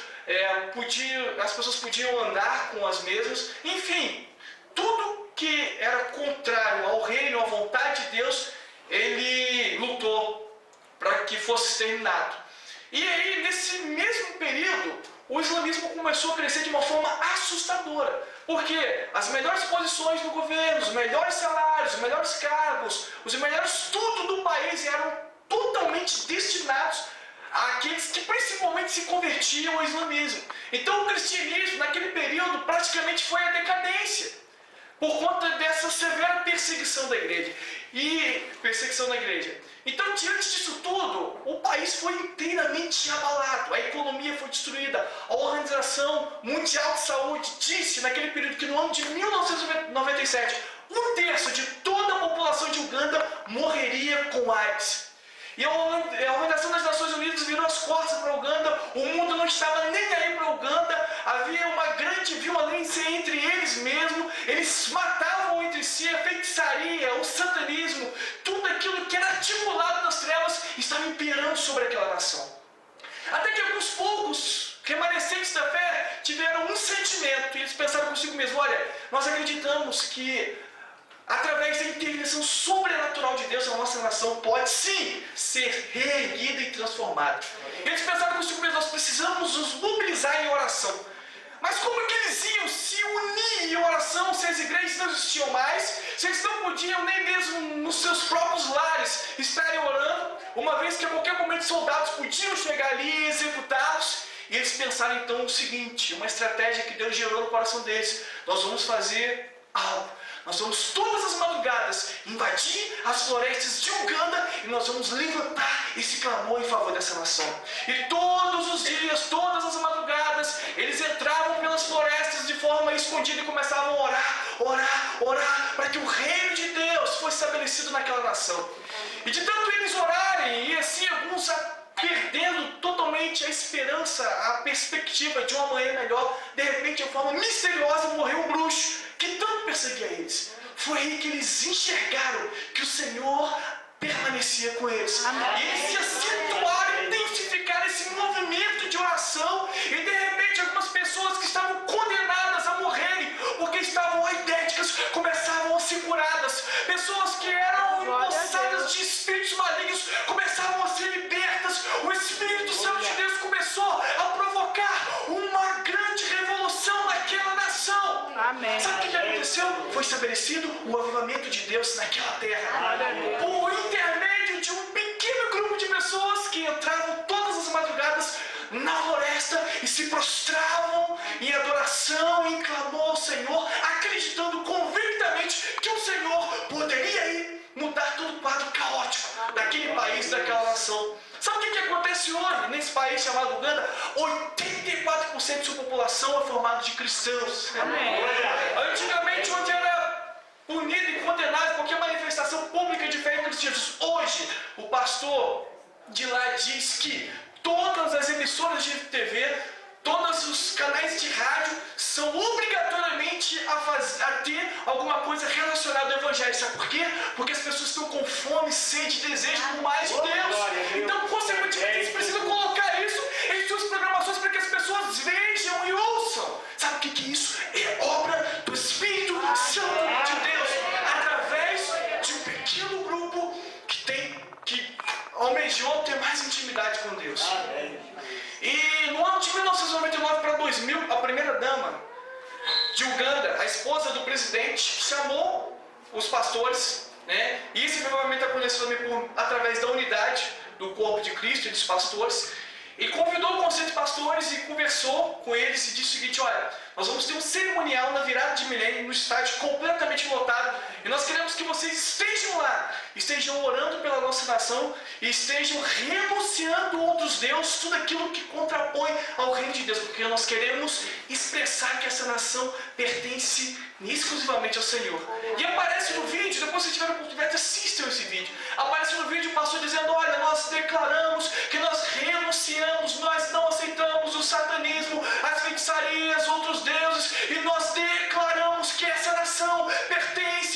as pessoas podiam andar com as mesmas, enfim, tudo que era contrário ao reino, à vontade de Deus, ele lutou para que fosse exterminado. E aí, nesse mesmo período, o islamismo começou a crescer de uma forma assustadora. Porque as melhores posições no governo, os melhores salários, os melhores cargos, os melhores tudo do país eram totalmente destinados àqueles que principalmente se convertiam ao islamismo. Então o cristianismo naquele período praticamente foi a decadência, por conta dessa severa perseguição da igreja. Então, diante disso tudo, o país foi inteiramente abalado, a economia foi destruída. A Organização Mundial de Saúde disse naquele período que no ano de 1997, 1/3 de toda a população de Uganda morreria com AIDS. E a Organização das Nações Unidas virou as costas para Uganda, o mundo não estava nem aí para Uganda, havia uma grande violência entre eles mesmos, eles matavam entre si, a feitiçaria, o satanismo, tudo aquilo que era articulado nas trevas estava imperando sobre aquela nação. Até que alguns poucos remanescentes da fé tiveram um sentimento, e eles pensaram consigo mesmo, olha, nós acreditamos que através da intervenção sobrenatural de Deus, a nossa nação pode sim ser reerguida e transformada. Eles pensaram consigo mesmo, nós precisamos nos mobilizar em oração. Mas como que eles iam se unir em oração se as igrejas não existiam mais, se eles não podiam nem mesmo nos seus próprios lares estarem orando, uma vez que a qualquer momento soldados podiam chegar ali e executá-los? E eles pensaram então o seguinte, uma estratégia que Deus gerou no coração deles: nós vamos fazer algo. Nós vamos todas as madrugadas invadir as florestas de Uganda e nós vamos levantar esse clamor em favor dessa nação. E todos os dias, todas as madrugadas, eles entravam pelas florestas de forma escondida e começavam a orar, para que o reino de Deus fosse estabelecido naquela nação. E de tanto eles orarem, e assim alguns perdendo totalmente a esperança, a perspectiva de um amanhã melhor, de repente, de forma misteriosa, morreu um bruxo que tanto perseguia eles. Foi aí que eles enxergaram que o Senhor permanecia com eles. E eles se acentuaram, intensificaram esse movimento de oração, e de repente algumas pessoas que estavam condenadas a morrerem, porque estavam aidéticas, começavam a ser curadas. Pessoas que eram empossadas de espíritos malignos começavam a ser libertas. O Espírito Santo de Deus começou a provocar uma grande revolução naquela nação. Amém. Sabe o que aconteceu? Foi estabelecido o avivamento de Deus naquela terra. Por intermédio de um pequeno grupo de pessoas entravam todas as madrugadas na floresta e se prostravam em adoração e em clamor ao Senhor, acreditando convictamente que o Senhor poderia ir mudar todo o quadro caótico daquele país, daquela nação. Sabe o que acontece hoje nesse país chamado Uganda? 84% de sua população é formada de cristãos. Antigamente, onde era punido e condenado qualquer manifestação pública de fé em Cristo Jesus, hoje o pastor de lá diz que todas as emissoras de TV, todos os canais de rádio são obrigatoriamente a ter alguma coisa relacionada ao Evangelho. Sabe por quê? Porque as pessoas estão com fome, sede e desejo por mais de Deus. Então, consequentemente, eles precisam colocar isso em suas programações para que as pessoas vejam e ouçam. Sabe o que é isso? É obra do Espírito Santo de Deus, através de um pequeno grupo que almejou ter mais intimidade com Deus. E no ano de 1999 para 2000, a primeira dama de Uganda, a esposa do presidente, chamou os pastores, né? E esse provavelmente aconteceu também através da unidade do corpo de Cristo e dos pastores. E convidou o conselho de pastores e conversou com eles e disse o seguinte: olha, nós vamos ter um cerimonial na virada de milênio no estádio completamente lotado e nós queremos que vocês estejam lá, estejam orando pela nossa nação e estejam renunciando a outros deuses, tudo aquilo que contrapõe ao reino de Deus, porque nós queremos expressar que essa nação pertence exclusivamente ao Senhor. E aparece no vídeo, depois se tiver a oportunidade, assistam esse vídeo. Aparece no vídeo o pastor dizendo: olha, nós declaramos que nós renunciamos, nós não aceitamos o satanismo, as feitiçarias, outros deuses, e nós declaramos que essa nação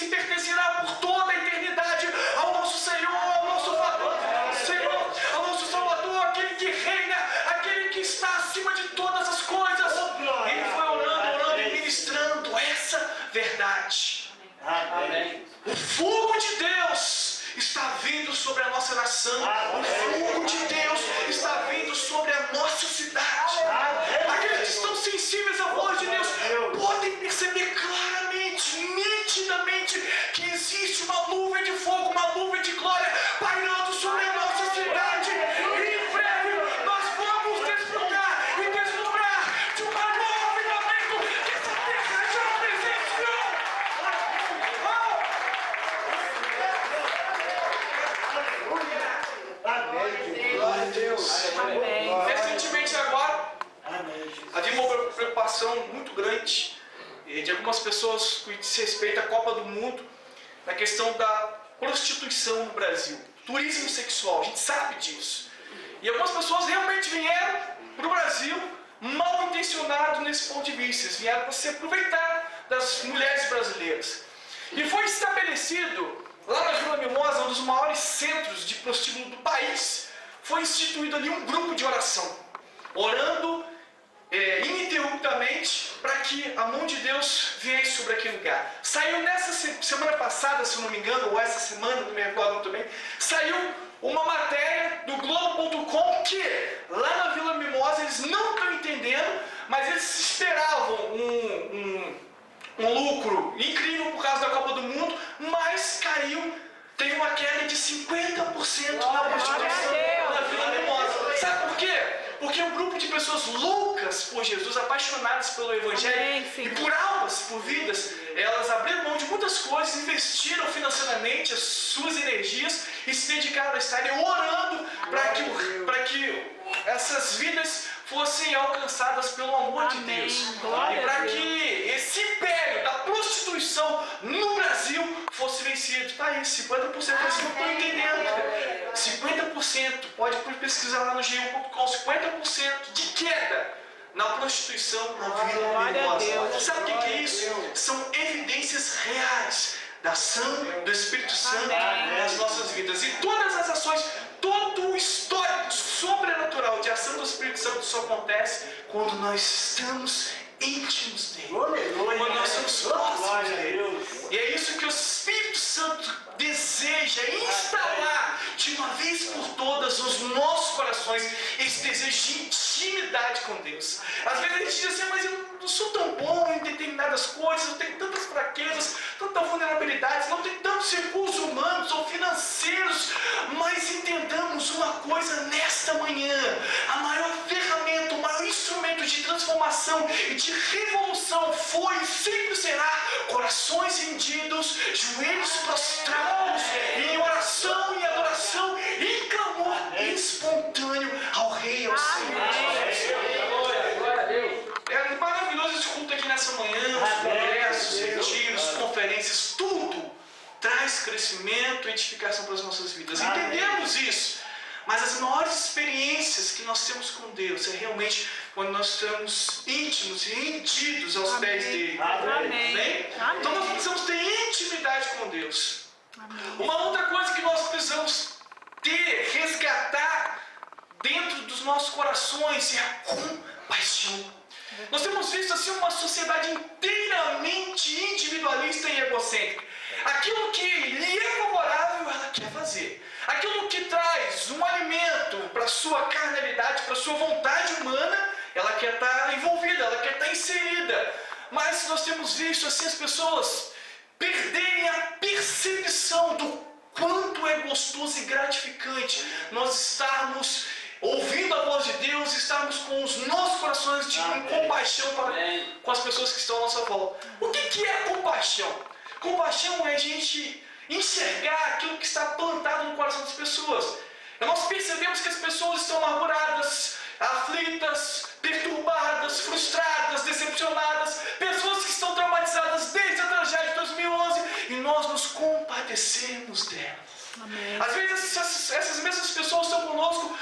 pertencerá por toda a eternidade ao nosso Senhor, ao nosso Senhor, ao nosso Salvador, aquele que reina, aquele que está acima de todas as coisas. Ele foi orando e ministrando essa verdade. Amém. O fogo de Deus está vindo sobre a nossa nação. O fogo de Deus está vindo sobre a nossa cidade. Aqueles que estão sensíveis à voz de Deus podem perceber claramente, nitidamente, que existe uma nuvem de fogo, uma nuvem de glória pairando sobre a nossa cidade. E em breve nós vamos desfrutar e deslumbrar de um novo avivamento que essa terra já presenciou. Amém. Glória a Deus. Recentemente agora, havia uma preocupação muito grande de algumas pessoas que se respeita à Copa do Mundo, na questão da prostituição no Brasil, turismo sexual, a gente sabe disso. E algumas pessoas realmente vieram para o Brasil mal intencionados nesse ponto de vista, eles vieram para se aproveitar das mulheres brasileiras. E foi estabelecido, lá na Vila Mimosa, um dos maiores centros de prostíbulo do país, foi instituído ali um grupo de oração, orando ininterruptamente para que a mão de Deus viesse sobre aquele lugar. Saiu nessa semana passada, se eu não me engano, ou essa semana, não me recordo muito bem, saiu uma matéria do Globo.com que lá na Vila Mimosa eles não estão entendendo, mas eles esperavam um lucro incrível por causa da Copa do Mundo, mas teve uma queda de 50% na prostituição na Vila Mimosa. Sabe por quê? Porque um grupo de pessoas loucas por Jesus, apaixonadas pelo Evangelho e por almas, por vidas, elas abriram mão de muitas coisas, investiram financeiramente as suas energias e se dedicaram a estarem orando para que essas vidas fossem alcançadas pelo amor de Deus. E para que esse império da prostituição no Brasil fosse vencido. Tá aí, 50% eles não estão entendendo. 50%, pode pesquisar lá no G1.com, 50% de queda na prostituição na Vila Mimosa. Sabe o que é isso? São evidências reais da ação do Espírito Santo nas nossas vidas. E todas as ações, todo o histórico sobrenatural de ação do Espírito Santo só acontece quando nós estamos íntimos dele, quando nós somos próximos dele. E é isso que o Espírito Santo deseja instalar de uma vez por todas nos nossos corações, esse desejo de intimidade intimidade com Deus. Às vezes a gente diz assim, mas eu não sou tão bom em determinadas coisas, eu tenho tantas fraquezas, tanta vulnerabilidade, não tenho tantos recursos humanos ou financeiros, mas entendamos uma coisa nesta manhã: a maior ferramenta, o maior instrumento de transformação e de revolução foi e sempre será corações rendidos, joelhos prostrados, em oração e adoração, em clamor espontâneo ao Rei, ao Senhor. É maravilhoso esse culto aqui nessa manhã, os congressos, retiros, conferências, tudo traz crescimento e edificação para as nossas vidas. Entendemos isso. Mas as maiores experiências que nós temos com Deus é realmente quando nós estamos íntimos e rendidos aos pés dele. Amém? Então nós precisamos ter intimidade com Deus. Uma outra coisa que nós precisamos ter, resgatar dentro dos nossos corações é a compaixão. Nós temos visto assim uma sociedade inteiramente individualista e egocêntrica. Aquilo que lhe é favorável, ela quer fazer. Aquilo que traz um alimento para a sua carnalidade, para a sua vontade humana, ela quer estar envolvida, ela quer estar inserida. Mas nós temos visto assim as pessoas perderem a percepção do quanto é gostoso e gratificante nós estarmos ouvindo a voz de Deus, estarmos com os nossos corações com compaixão com as pessoas que estão à nossa volta. O que é compaixão? Compaixão é a gente enxergar aquilo que está plantado no coração das pessoas. Nós percebemos que as pessoas estão amarguradas, aflitas, perturbadas, frustradas, decepcionadas, pessoas que estão traumatizadas desde a tragédia de 2011, e nós nos compadecemos delas. Amém. Às vezes essas mesmas pessoas estão conosco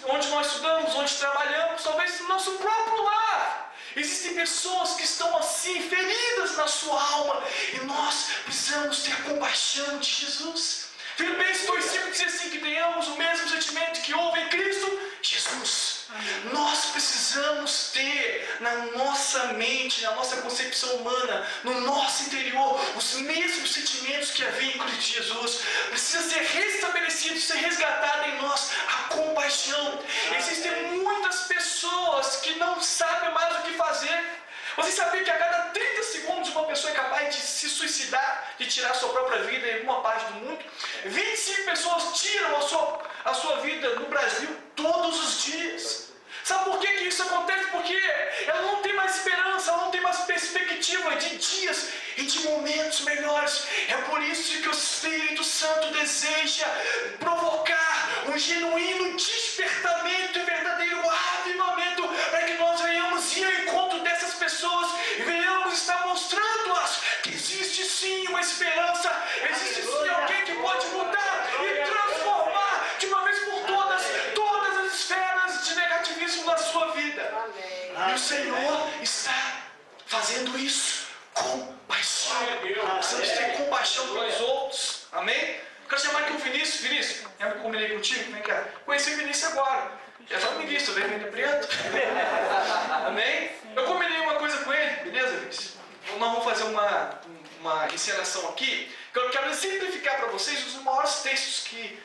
onde nós estudamos, onde trabalhamos, talvez no nosso próprio lar. Existem pessoas que estão assim, feridas na sua alma, e nós precisamos ter a compaixão de Jesus. Filipenses 2,5 diz assim: que tenhamos o mesmo sentimento que houve em Cristo Jesus. Amém. Nós precisamos ter na nossa mente, na nossa concepção humana, no nosso interior, os mesmos sentimentos que havia em Cristo Jesus. Precisa ser restabelecido, ser resgatado em nós a compaixão. Existem muitas pessoas que não sabem mais o que fazer. Você sabia que a cada 30 segundos uma pessoa é capaz de se suicidar, de tirar a sua própria vida em alguma parte do mundo? 25 pessoas tiram a sua vida no Brasil todos os dias. Sabe por que isso acontece? Porque ela não tem mais esperança, ela não tem mais perspectiva de dias e de momentos melhores. É por isso que o Espírito Santo deseja provocar um genuíno despertamento e verdadeiro avivamento, para que nós venhamos ir ao encontro dessas pessoas e venhamos estar mostrando-as que existe sim uma esperança, existe sim alguém que pode mudar e transformar de uma vez por todas as esferas de negativismo na sua vida. Amém. E o Senhor está fazendo isso com paixão. Precisamos ter compaixão pelos outros. Amém? Quero chamar aqui o Vinícius. Vinícius, lembra que eu combinei contigo? Vem cá. Conheci o Vinícius agora. Já está no ministro, veio ainda preto. Amém? Eu combinei uma coisa com ele, beleza, Vinícius? Nós vamos fazer uma encenação aqui, que eu quero exemplificar para vocês os maiores textos que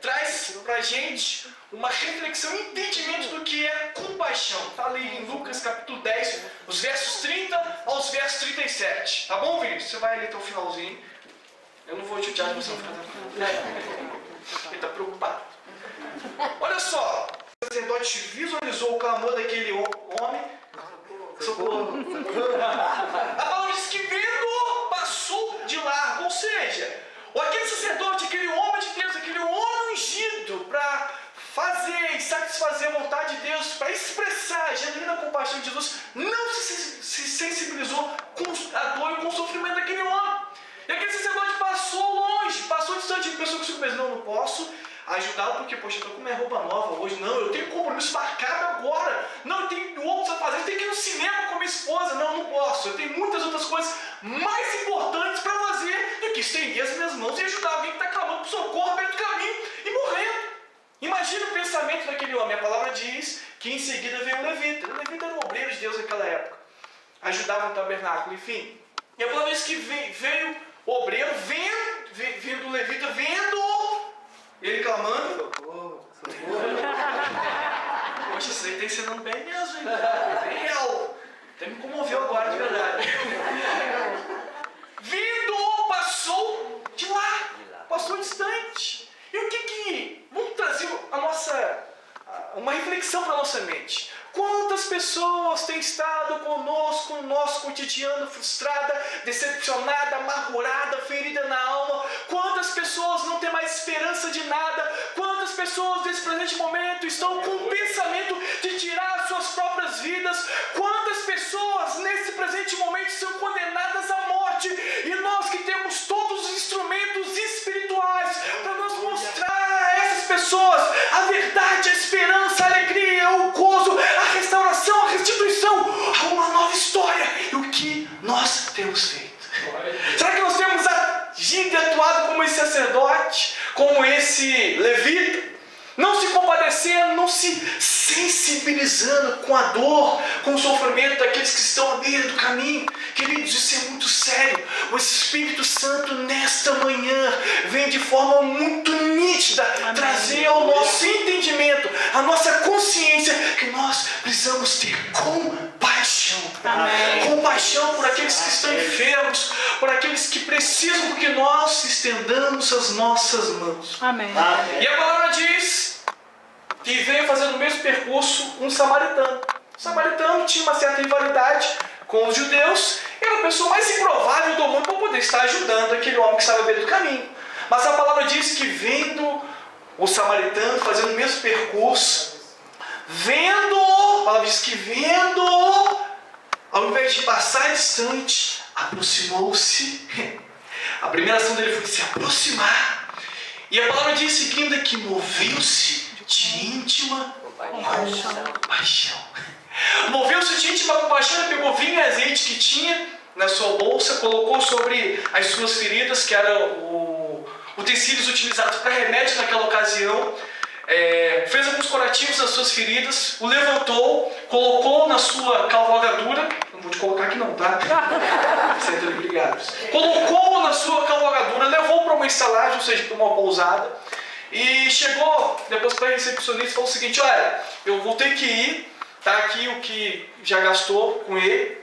traz para a gente uma reflexão e entendimento do que é compaixão. Está ali em Lucas capítulo 10, os versos 30 aos versos 37. Tá bom, Vinícius? Você vai ali até o finalzinho. Eu não vou te odiar, você não ficar. Ele está preocupado. Olha só, o sacerdote visualizou o clamor daquele homem. Socorro. A palavra diz que vendo, passou de largo. Ou seja, aquele sacerdote, aquele homem de Deus, aquele homem ungido para fazer e satisfazer a vontade de Deus, para expressar a genuína compaixão de Jesus, não se sensibilizou com a dor e com o sofrimento daquele homem. E aquele sacerdote passou longe, passou distante de pessoas que se pensam: não posso ajudá-lo porque, poxa, eu estou com minha roupa nova hoje. Não, eu tenho compromisso marcado agora. Não, eu tenho outros a fazer. Eu tenho que ir no cinema com minha esposa. Não, não posso. Eu tenho muitas outras coisas mais importantes para fazer do que estender as minhas mãos e ajudar alguém que está clamando por socorro ao meio do caminho e morrendo. Imagina o pensamento daquele homem. A palavra diz que em seguida veio o levita. O levita era um obreiro de Deus naquela época. Ajudava no tabernáculo, enfim. E a palavra diz que veio o obreiro, vendo o levita, vendo ele clamando. Socorro, socorro. Gente, isso aí tem ensinando bem mesmo, hein? É bem real. Até me comoveu agora, de verdade. Vindo, passou de lá. Passou distante. E o que... Vamos trazer uma reflexão para a nossa mente. Quantas pessoas têm estado conosco no nosso cotidiano, frustrada, decepcionada, amargurada, ferida na alma? Quantas pessoas não têm mais esperança de nada? Quantas pessoas nesse presente momento estão com o pensamento de tirar suas próprias vidas? Quantas pessoas nesse presente momento são condenadas à morte? E nós que temos todos os instrumentos espirituais para nós mostrar a essas pessoas a verdade, a esperança, a alegria, o gozo, a restauração, a restituição, a uma nova história. E o que nós temos feito? Será que nós temos agido e atuado como esse sacerdote, como esse levita? Não se compadecendo, não se sensibilizando com a dor, com o sofrimento daqueles que estão à beira do caminho. Queridos, isso é muito sério. O Espírito Santo nesta manhã vem de forma muito nítida trazer ao nosso entendimento, à nossa consciência, que nós precisamos ter compaixão. Amém. Compaixão por aqueles que estão enfermos, por aqueles que precisam que nós estendamos as nossas mãos. Amém. E a palavra diz que veio fazendo o mesmo percurso um samaritano. O samaritano tinha uma certa rivalidade com os judeus, era a pessoa mais improvável do mundo para poder estar ajudando aquele homem que estava à beira do caminho. Mas a palavra diz que vendo o samaritano fazendo o mesmo percurso, a palavra diz que vendo, ao invés de passar distante, aproximou-se. A primeira ação dele foi se aproximar. E a palavra diz seguindo que moveu-se de íntima compaixão. Moveu-se de íntima compaixão, ele pegou vinho e azeite que tinha na sua bolsa, colocou sobre as suas feridas, que eram utensílios utilizados para remédio naquela ocasião, fez alguns curativos nas suas feridas, o levantou, colocou na sua cavalgadura, não vou te colocar aqui não, tá? Senta obrigado. Colocou na sua cavalgadura, levou para uma estalagem, ou seja, para uma pousada, e chegou depois para a recepcionista e falou o seguinte: olha, eu vou ter que ir, tá aqui o que já gastou com ele,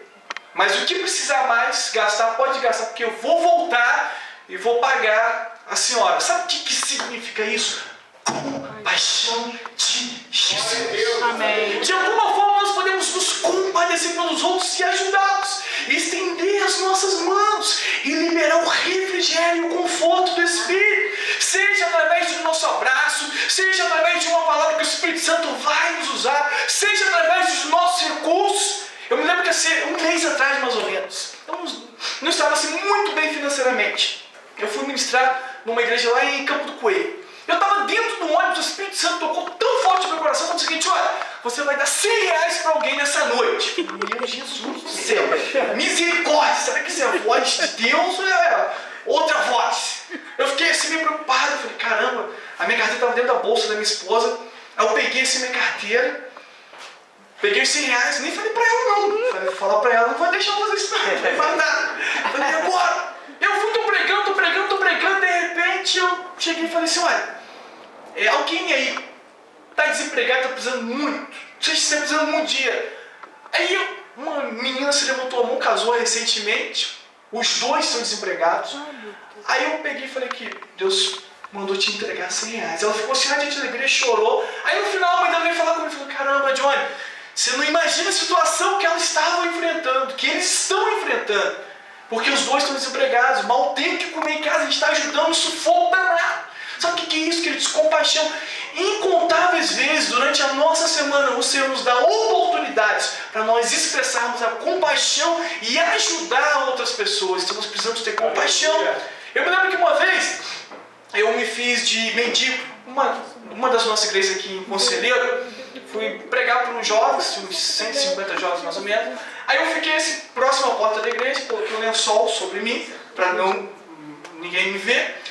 mas o que precisar mais gastar, pode gastar, porque eu vou voltar e vou pagar a senhora. Sabe o que significa isso? Compaixão de Jesus. Amém. De alguma forma nós podemos nos compadecer pelos outros e ajudá-los, estender as nossas mãos e liberar o refrigério e o conforto do Espírito, seja através do nosso abraço, seja através de uma palavra que o Espírito Santo vai nos usar, seja através dos nossos recursos. Eu me lembro que um mês atrás, mais ou menos, eu não estava assim muito bem financeiramente. Eu fui ministrar numa igreja lá em Campo do Coelho. Eu estava dentro do ônibus, o Espírito Santo tocou tão forte no meu coração, falou o seguinte: olha, você vai dar R$100 para alguém nessa noite. Meu Jesus do céu, misericórdia, será que isso é a voz de Deus ou é outra voz? Eu fiquei assim meio preocupado, eu falei: caramba, a minha carteira estava dentro da bolsa da minha esposa. Aí eu peguei assim minha carteira, peguei os R$100, nem falei para ela não. Falei: falar para ela, não vai deixar eu fazer isso não, não vai fazer nada. Falei: agora. Eu fui, tô pregando, de repente eu cheguei e falei assim: olha, alguém aí está desempregado, está precisando muito, não sei se você está precisando muito de dinheiro. Aí uma menina se levantou a mão, casou recentemente, os dois são desempregados. Aí eu peguei e falei que Deus mandou te entregar R$100. Ela ficou assim, radiante de alegria, chorou. Aí no final a mãe dela veio falar comigo e falou: caramba, Johnny, você não imagina a situação que ela estava enfrentando, que eles estão enfrentando. Porque os dois estão desempregados, mal tem o que comer em casa, a gente está ajudando, um sufoco danado. Sabe o que é isso, queridos? Compaixão. Incontáveis vezes durante a nossa semana o Senhor nos dá oportunidades para nós expressarmos a compaixão e ajudar outras pessoas. Então nós precisamos ter compaixão. Eu me lembro que uma vez eu me fiz de mendigo, uma das nossas igrejas aqui em Conselheiro. Fui pregar para uns jovens, uns 150 jovens mais ou menos. Aí eu fiquei assim, próximo à porta da igreja, coloquei um lençol sobre mim, para ninguém me ver.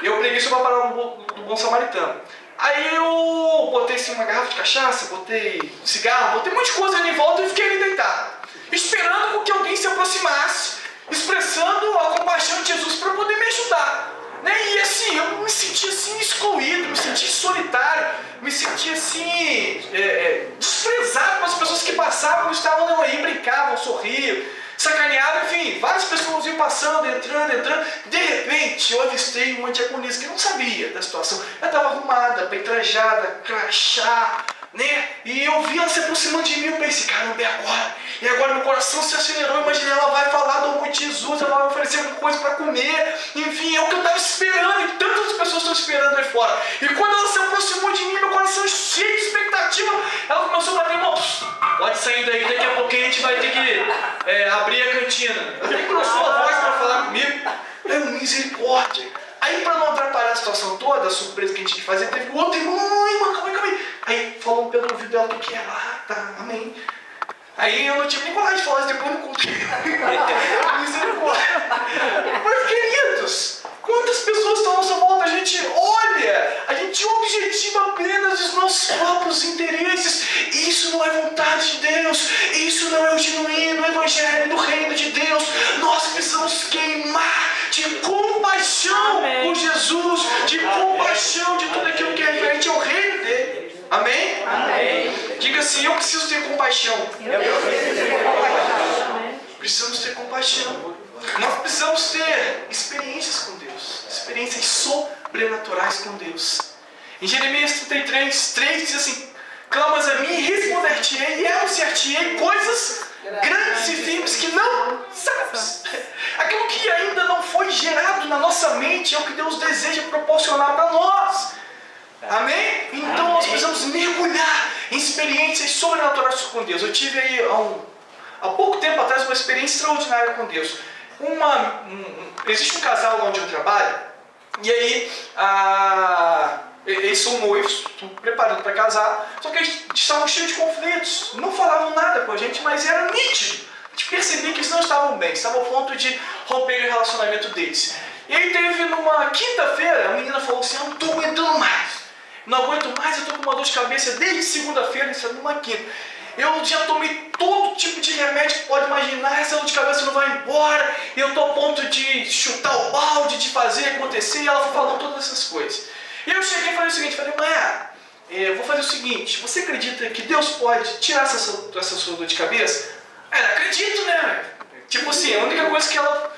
Eu preguei sobre a palavra do bom samaritano. Aí eu botei assim, uma garrafa de cachaça, botei cigarro, botei um monte de coisa ali em volta e fiquei ali deitado, esperando que alguém se aproximasse, expressando a compaixão de Jesus para poder me ajudar. E assim, eu me sentia assim excluído, me sentia solitário, me sentia assim desprezado passando, entrando. De repente, eu avistei uma diaconisa que não sabia da situação. Ela estava arrumada, bem trajada, crachá, né? E eu vi ela se aproximando de mim, eu pensei, caramba, é agora? E agora meu coração se acelerou, imaginei, ela vai falar do amor de Jesus, ela vai oferecer alguma coisa para comer, enfim, é o que eu estava esperando, e tantas pessoas estão esperando aí fora. E quando ela se aproximou de mim, meu coração cheio de expectativa, ela começou a bater, irmão, pode sair daí, daqui a pouquinho a gente vai ter que abrir a cantina. Ela até engrossou a voz para falar comigo, eu, misericórdia. Aí, para não atrapalhar a situação toda, a surpresa que a gente tinha que fazer, teve outro irmão, calma aí. Aí falou um pelo ouvido dela do que era, tá, amém. Aí eu não tive nem coragem de falar isso depois no culto. Misericórdia. Mas, queridos, quantas pessoas estão à nossa volta? A gente olha, a gente objetiva apenas os nossos próprios interesses. Isso não é vontade de Deus. Isso não é o genuíno evangelho do reino de Deus. Nós precisamos queimar de compaixão por Jesus, de compaixão de tudo aquilo que é referente ao reino dele. Amém? Amém. Diga assim, eu preciso ter compaixão. Precisamos ter compaixão. Nós precisamos ter experiências com Deus. Experiências sobrenaturais com Deus. Em Jeremias 33, 3 diz assim, clamas a mim e responder-te-ei e anunciar-te-ei coisas grandes e firmes que não sabes. Aquilo que ainda não foi gerado na nossa mente é o que Deus deseja proporcionar para nós. Amém? Então nós precisamos mergulhar em experiências sobrenaturais com Deus. Eu tive aí há pouco tempo atrás uma experiência extraordinária com Deus. Existe um casal onde eu trabalho e aí eles são noivos, estão preparando para casar, só que eles estavam cheios de conflitos, não falavam nada com a gente, mas era nítido. A gente percebia que eles não estavam bem, estavam a ponto de romper o relacionamento deles. E aí teve numa quinta-feira, a menina falou assim, eu não estou aguentando mais. Não aguento mais, eu estou com uma dor de cabeça desde segunda-feira, isso é numa quinta. Eu já tomei todo tipo de remédio que pode imaginar, essa dor de cabeça não vai embora, e eu estou a ponto de chutar o balde, de fazer acontecer, e ela foi falando todas essas coisas. E eu cheguei e falei o seguinte, eu vou fazer o seguinte, você acredita que Deus pode tirar essa sua dor de cabeça? Ela, acredito, né? Tipo assim, a única coisa que ela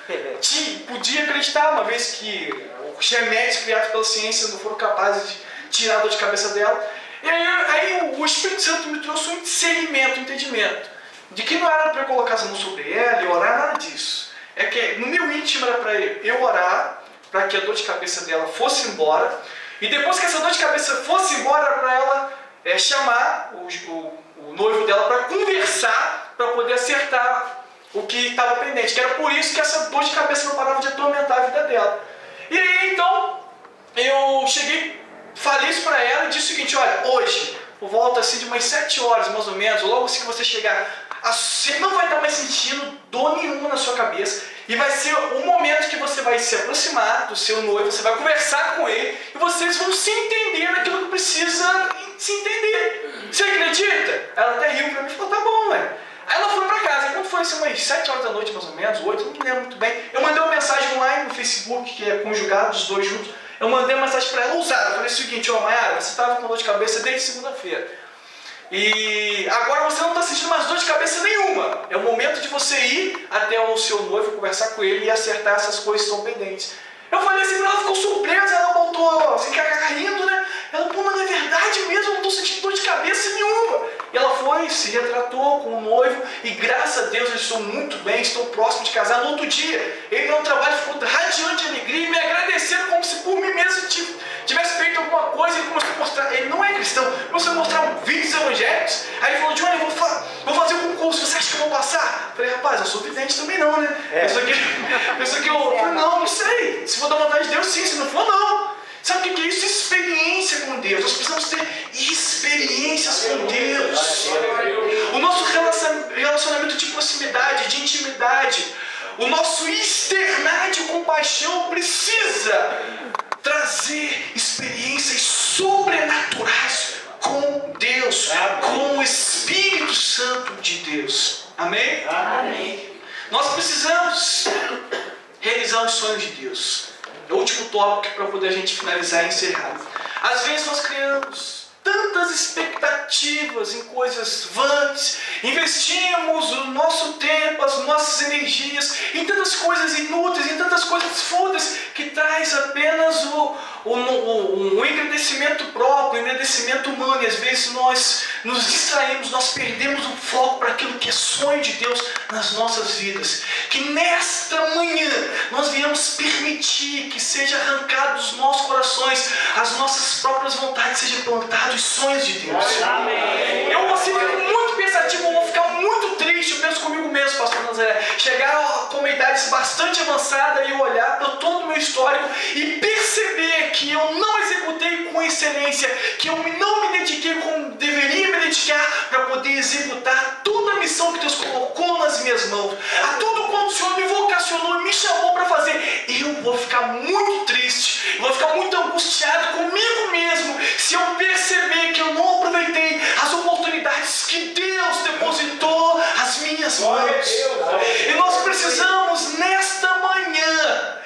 podia acreditar, uma vez que os remédios criados pela ciência não foram capazes de tirar a dor de cabeça dela. E aí o Espírito Santo me trouxe um discernimento, um entendimento, de que não era para eu colocar as mãos sobre ela e orar, nada disso. É que no meu íntimo era para eu orar, para que a dor de cabeça dela fosse embora, e depois que essa dor de cabeça fosse embora, era para ela chamar o noivo dela para conversar, para poder acertar o que estava pendente, que era por isso que essa dor de cabeça não parava de atormentar a vida dela. E aí então, eu cheguei, falei isso para ela e disse o seguinte, olha, hoje, por volta assim de umas 7 horas mais ou menos, logo assim que você chegar, você não vai estar mais sentindo dor nenhuma na sua cabeça, e vai ser o momento que você vai se aproximar do seu noivo, você vai conversar com ele, e vocês vão se entender naquilo que precisa se entender. Você acredita? Ela até riu para mim e falou, tá bom, ué. Aí ela foi para casa, quando foi assim, umas 7 horas da noite mais ou menos, 8, não me lembro muito bem, eu mandei uma mensagem online no Facebook, que é conjugado, os dois juntos, eu mandei uma mensagem para ela usada, eu falei o seguinte, Mayara, você estava com dor de cabeça desde segunda-feira, e agora você não está sentindo mais dor de cabeça nenhuma, é o momento de você ir até o seu noivo, conversar com ele e acertar essas coisas que estão pendentes. Eu falei assim, ela ficou surpresa, ela voltou assim, rindo, né? Ela, pô, mas não é verdade mesmo, eu não estou sentindo dor de cabeça nenhuma. E ela foi, se retratou com o noivo, e graças a Deus eles estão muito bem, estão próximos de casar. No outro dia, ele no trabalho ficou radiante de alegria, me agradecendo como se por mim mesmo tivesse feito alguma coisa. Ele começou a mostrar, ele não é cristão, começou a mostrar vídeos evangélicos. Aí ele falou, Johnny, eu vou fazer um concurso, você acha que eu vou passar? Eu falei, rapaz, eu sou vidente também não, né? Pensou que eu falei, não sei, se for da vontade de Deus sim, se não for não. Sabe o que é isso? Experiência com Deus. Nós precisamos ter experiências com Deus. O nosso relacionamento de proximidade, de intimidade, o nosso externar de compaixão precisa trazer experiências sobrenaturais com Deus, com o Espírito Santo de Deus. Amém? Amém. Nós precisamos realizar os sonhos de Deus. É o último tópico para poder a gente finalizar e encerrar. Às vezes nós criamos tantas expectativas em coisas vãs investimos o nosso tempo, as nossas energias em tantas coisas inúteis, em tantas coisas fúteis, que traz apenas um engrandecimento próprio, um engrandecimento humano. E às vezes nós nos distraímos, nós perdemos o foco para aquilo que é sonho de Deus nas nossas vidas. Que nesta manhã nós viemos permitir que seja arrancado dos nossos corações as nossas próprias vontades, sejam plantados os sonhos de Deus. Amém. Eu assim fico muito pensativo, eu vou ficar muito triste, eu penso comigo mesmo, pastor Nazaré, chegar com uma idade bastante avançada e olhar para todo o meu histórico e perceber que eu não executei com excelência, que eu não me dediquei como deveria me dedicar para poder executar toda a missão que Deus colocou nas minhas mãos, a tudo quanto o Senhor me vocacionou e me chamou para fazer. Eu vou ficar muito triste, eu vou ficar muito angustiado comigo mesmo se eu perceber que eu não aproveitei as oportunidades que Deus depositou às minhas mãos. E nós precisamos nesta manhã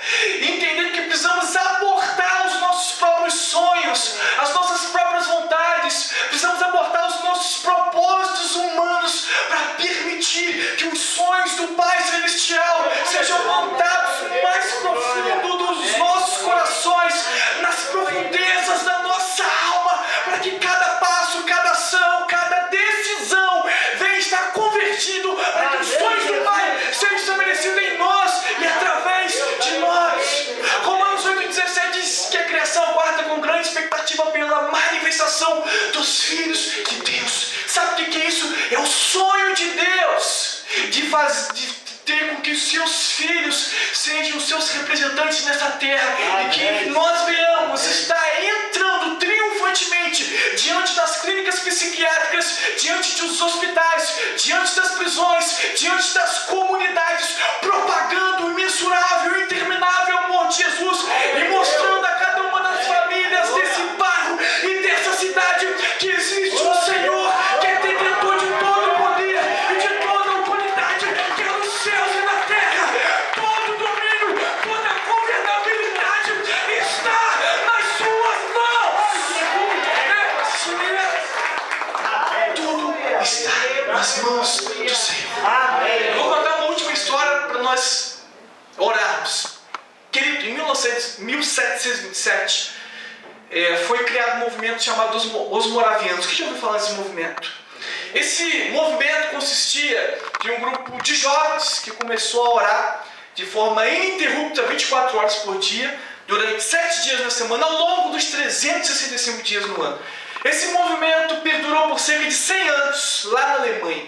entender que precisamos abortar os nossos próprios sonhos, as nossas próprias vontades, precisamos abortar os nossos propósitos humanos para permitir que os sonhos do Pai Celestial sejam plantados no mais profundo dos nossos corações, nas profundezas da nossa alma, para que cada passo, cada ação, cada decisão venha estar convertido, para que os sonhos do Pai sejam estabelecidos em nós e através de nós. Romanos 8,17 diz que a criação aguarda com grande expectativa pela manifestação dos filhos de Deus. Sabe o que é isso? É o sonho de Deus de ter com que os seus filhos sejam os seus representantes nessa terra. Amém. E que nós venhamos estar entrando triunfantemente diante das clínicas psiquiátricas, diante dos hospitais, diante das prisões, diante das comunidades, propagando o imensurável e interminável amor de Jesus e mostrando a cada uma das famílias desse bairro e dessa cidade que existe um Senhor que é detentor de todo o poder e de toda a autoridade, que é nos céus e na terra. Todo o domínio, toda a governabilidade está nas suas mãos. Tudo está nas mãos do Senhor. Amém. Vou contar uma última história para nós orarmos. Querido, em 1727 foi criado um movimento chamado Os Moravianos. Quem já ouviu falar desse movimento? Esse movimento consistia de um grupo de jovens que começou a orar de forma ininterrupta 24 horas por dia, durante 7 dias na semana, ao longo dos 365 dias no ano. Esse movimento perdurou por cerca de 100 anos lá na Alemanha.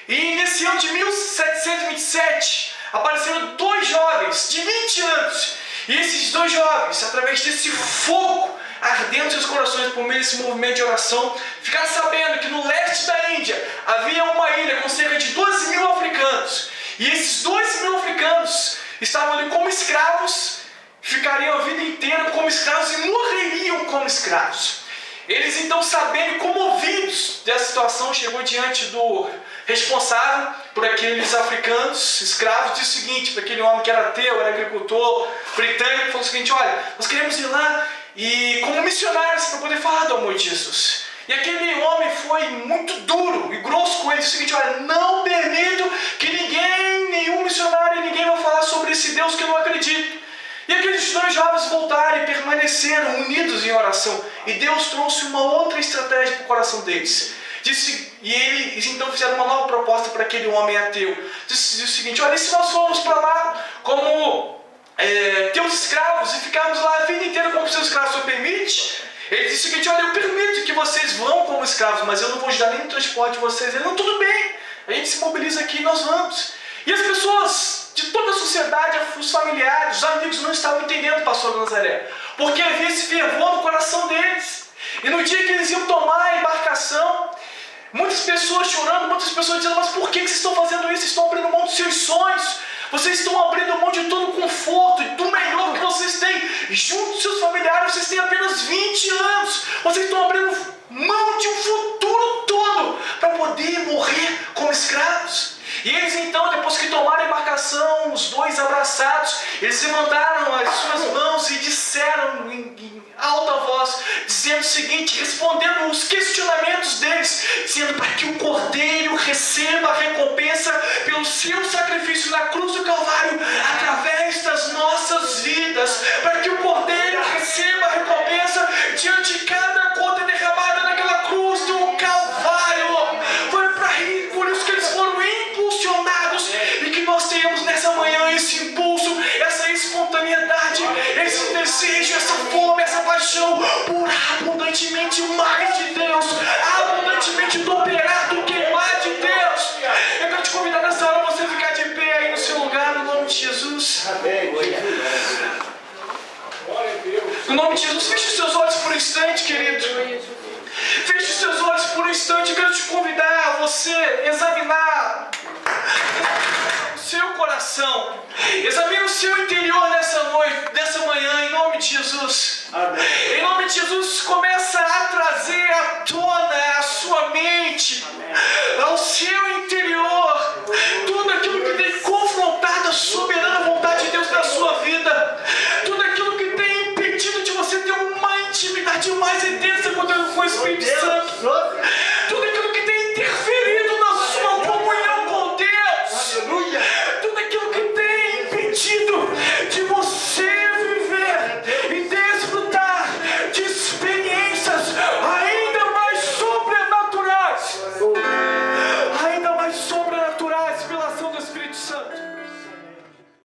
E nesse ano de 1727 apareceram 2 jovens de 20 anos. E esses 2 jovens, através desse fogo ardendo em seus corações por meio desse movimento de oração, ficaram sabendo que no leste da Índia havia uma ilha com cerca de 12 mil africanos. E esses 12 mil africanos estavam ali como escravos, ficariam a vida inteira como escravos e morreriam como escravos. Eles então, sabendo e comovidos dessa situação, chegou diante do responsável por aqueles africanos escravos, disse o seguinte para aquele homem que era ateu, era agricultor britânico, falou o seguinte: olha, nós queremos ir lá e como missionários para poder falar do amor de Jesus. E aquele homem foi muito duro e grosso com ele, disse o seguinte: olha, não permito que ninguém, nenhum missionário, ninguém vai falar sobre esse Deus que eu não acredito. E aqueles 2 jovens voltaram e permaneceram unidos em oração. E Deus trouxe uma outra estratégia para o coração deles. E eles então fizeram uma nova proposta para aquele homem ateu. Disse o seguinte: olha, e se nós formos para lá como teus escravos e ficarmos lá a vida inteira como seus escravos, o senhor permite? Ele disse o seguinte: olha, eu permito que vocês vão como escravos, mas eu não vou te dar nem o transporte de vocês. Ele: não, tudo bem, a gente se mobiliza aqui e nós vamos. E as pessoas de toda a sociedade, os familiares, os amigos não estavam entendendo, pastor Nazaré, porque havia esse fervor no coração deles. E no dia que eles iam tomar a embarcação, muitas pessoas chorando, muitas pessoas dizendo: mas por que vocês estão fazendo isso? Vocês estão abrindo mão dos seus sonhos, vocês estão abrindo mão de todo o conforto, do melhor que vocês têm junto dos seus familiares. Vocês têm apenas 20 anos, vocês estão abrindo mão de um futuro todo para poder morrer como escravos. E eles então, depois que tomaram a embarcação, os 2 abraçados, eles levantaram as suas mãos e disseram em alta voz, dizendo o seguinte, respondendo os questionamentos deles, dizendo: para que o Cordeiro receba a recompensa pelo seu sacrifício na cruz do Calvário, através das nossas vidas, para que o Cordeiro receba a recompensa diante de cada gota derramada naquela cruz do Calvário. Foi por isso que eles foram impulsionados, e que nós tenhamos nessa manhã esse impulso, essa espontaneidade, esse desejo, essa fome, essa paixão por abundantemente mais de Deus, abundantemente do operar, do queimar de Deus. Eu quero te convidar nessa hora a você ficar de pé aí no seu lugar, no nome de Jesus. Amém. No nome de Jesus, feche os seus olhos por um instante, querido. Feche os seus olhos por um instante. Eu quero te convidar a você examinar o seu coração. Examine o seu interior nessa noite, nessa manhã, em nome de Jesus. Amém. Em nome de Jesus, começa a trazer à tona a sua mente, ao seu interior, tudo aquilo que tem confrontado a soberana vontade de Deus na sua vida, tudo aquilo que tem impedido de você ter uma intimidade mais intensa com o Espírito Santo.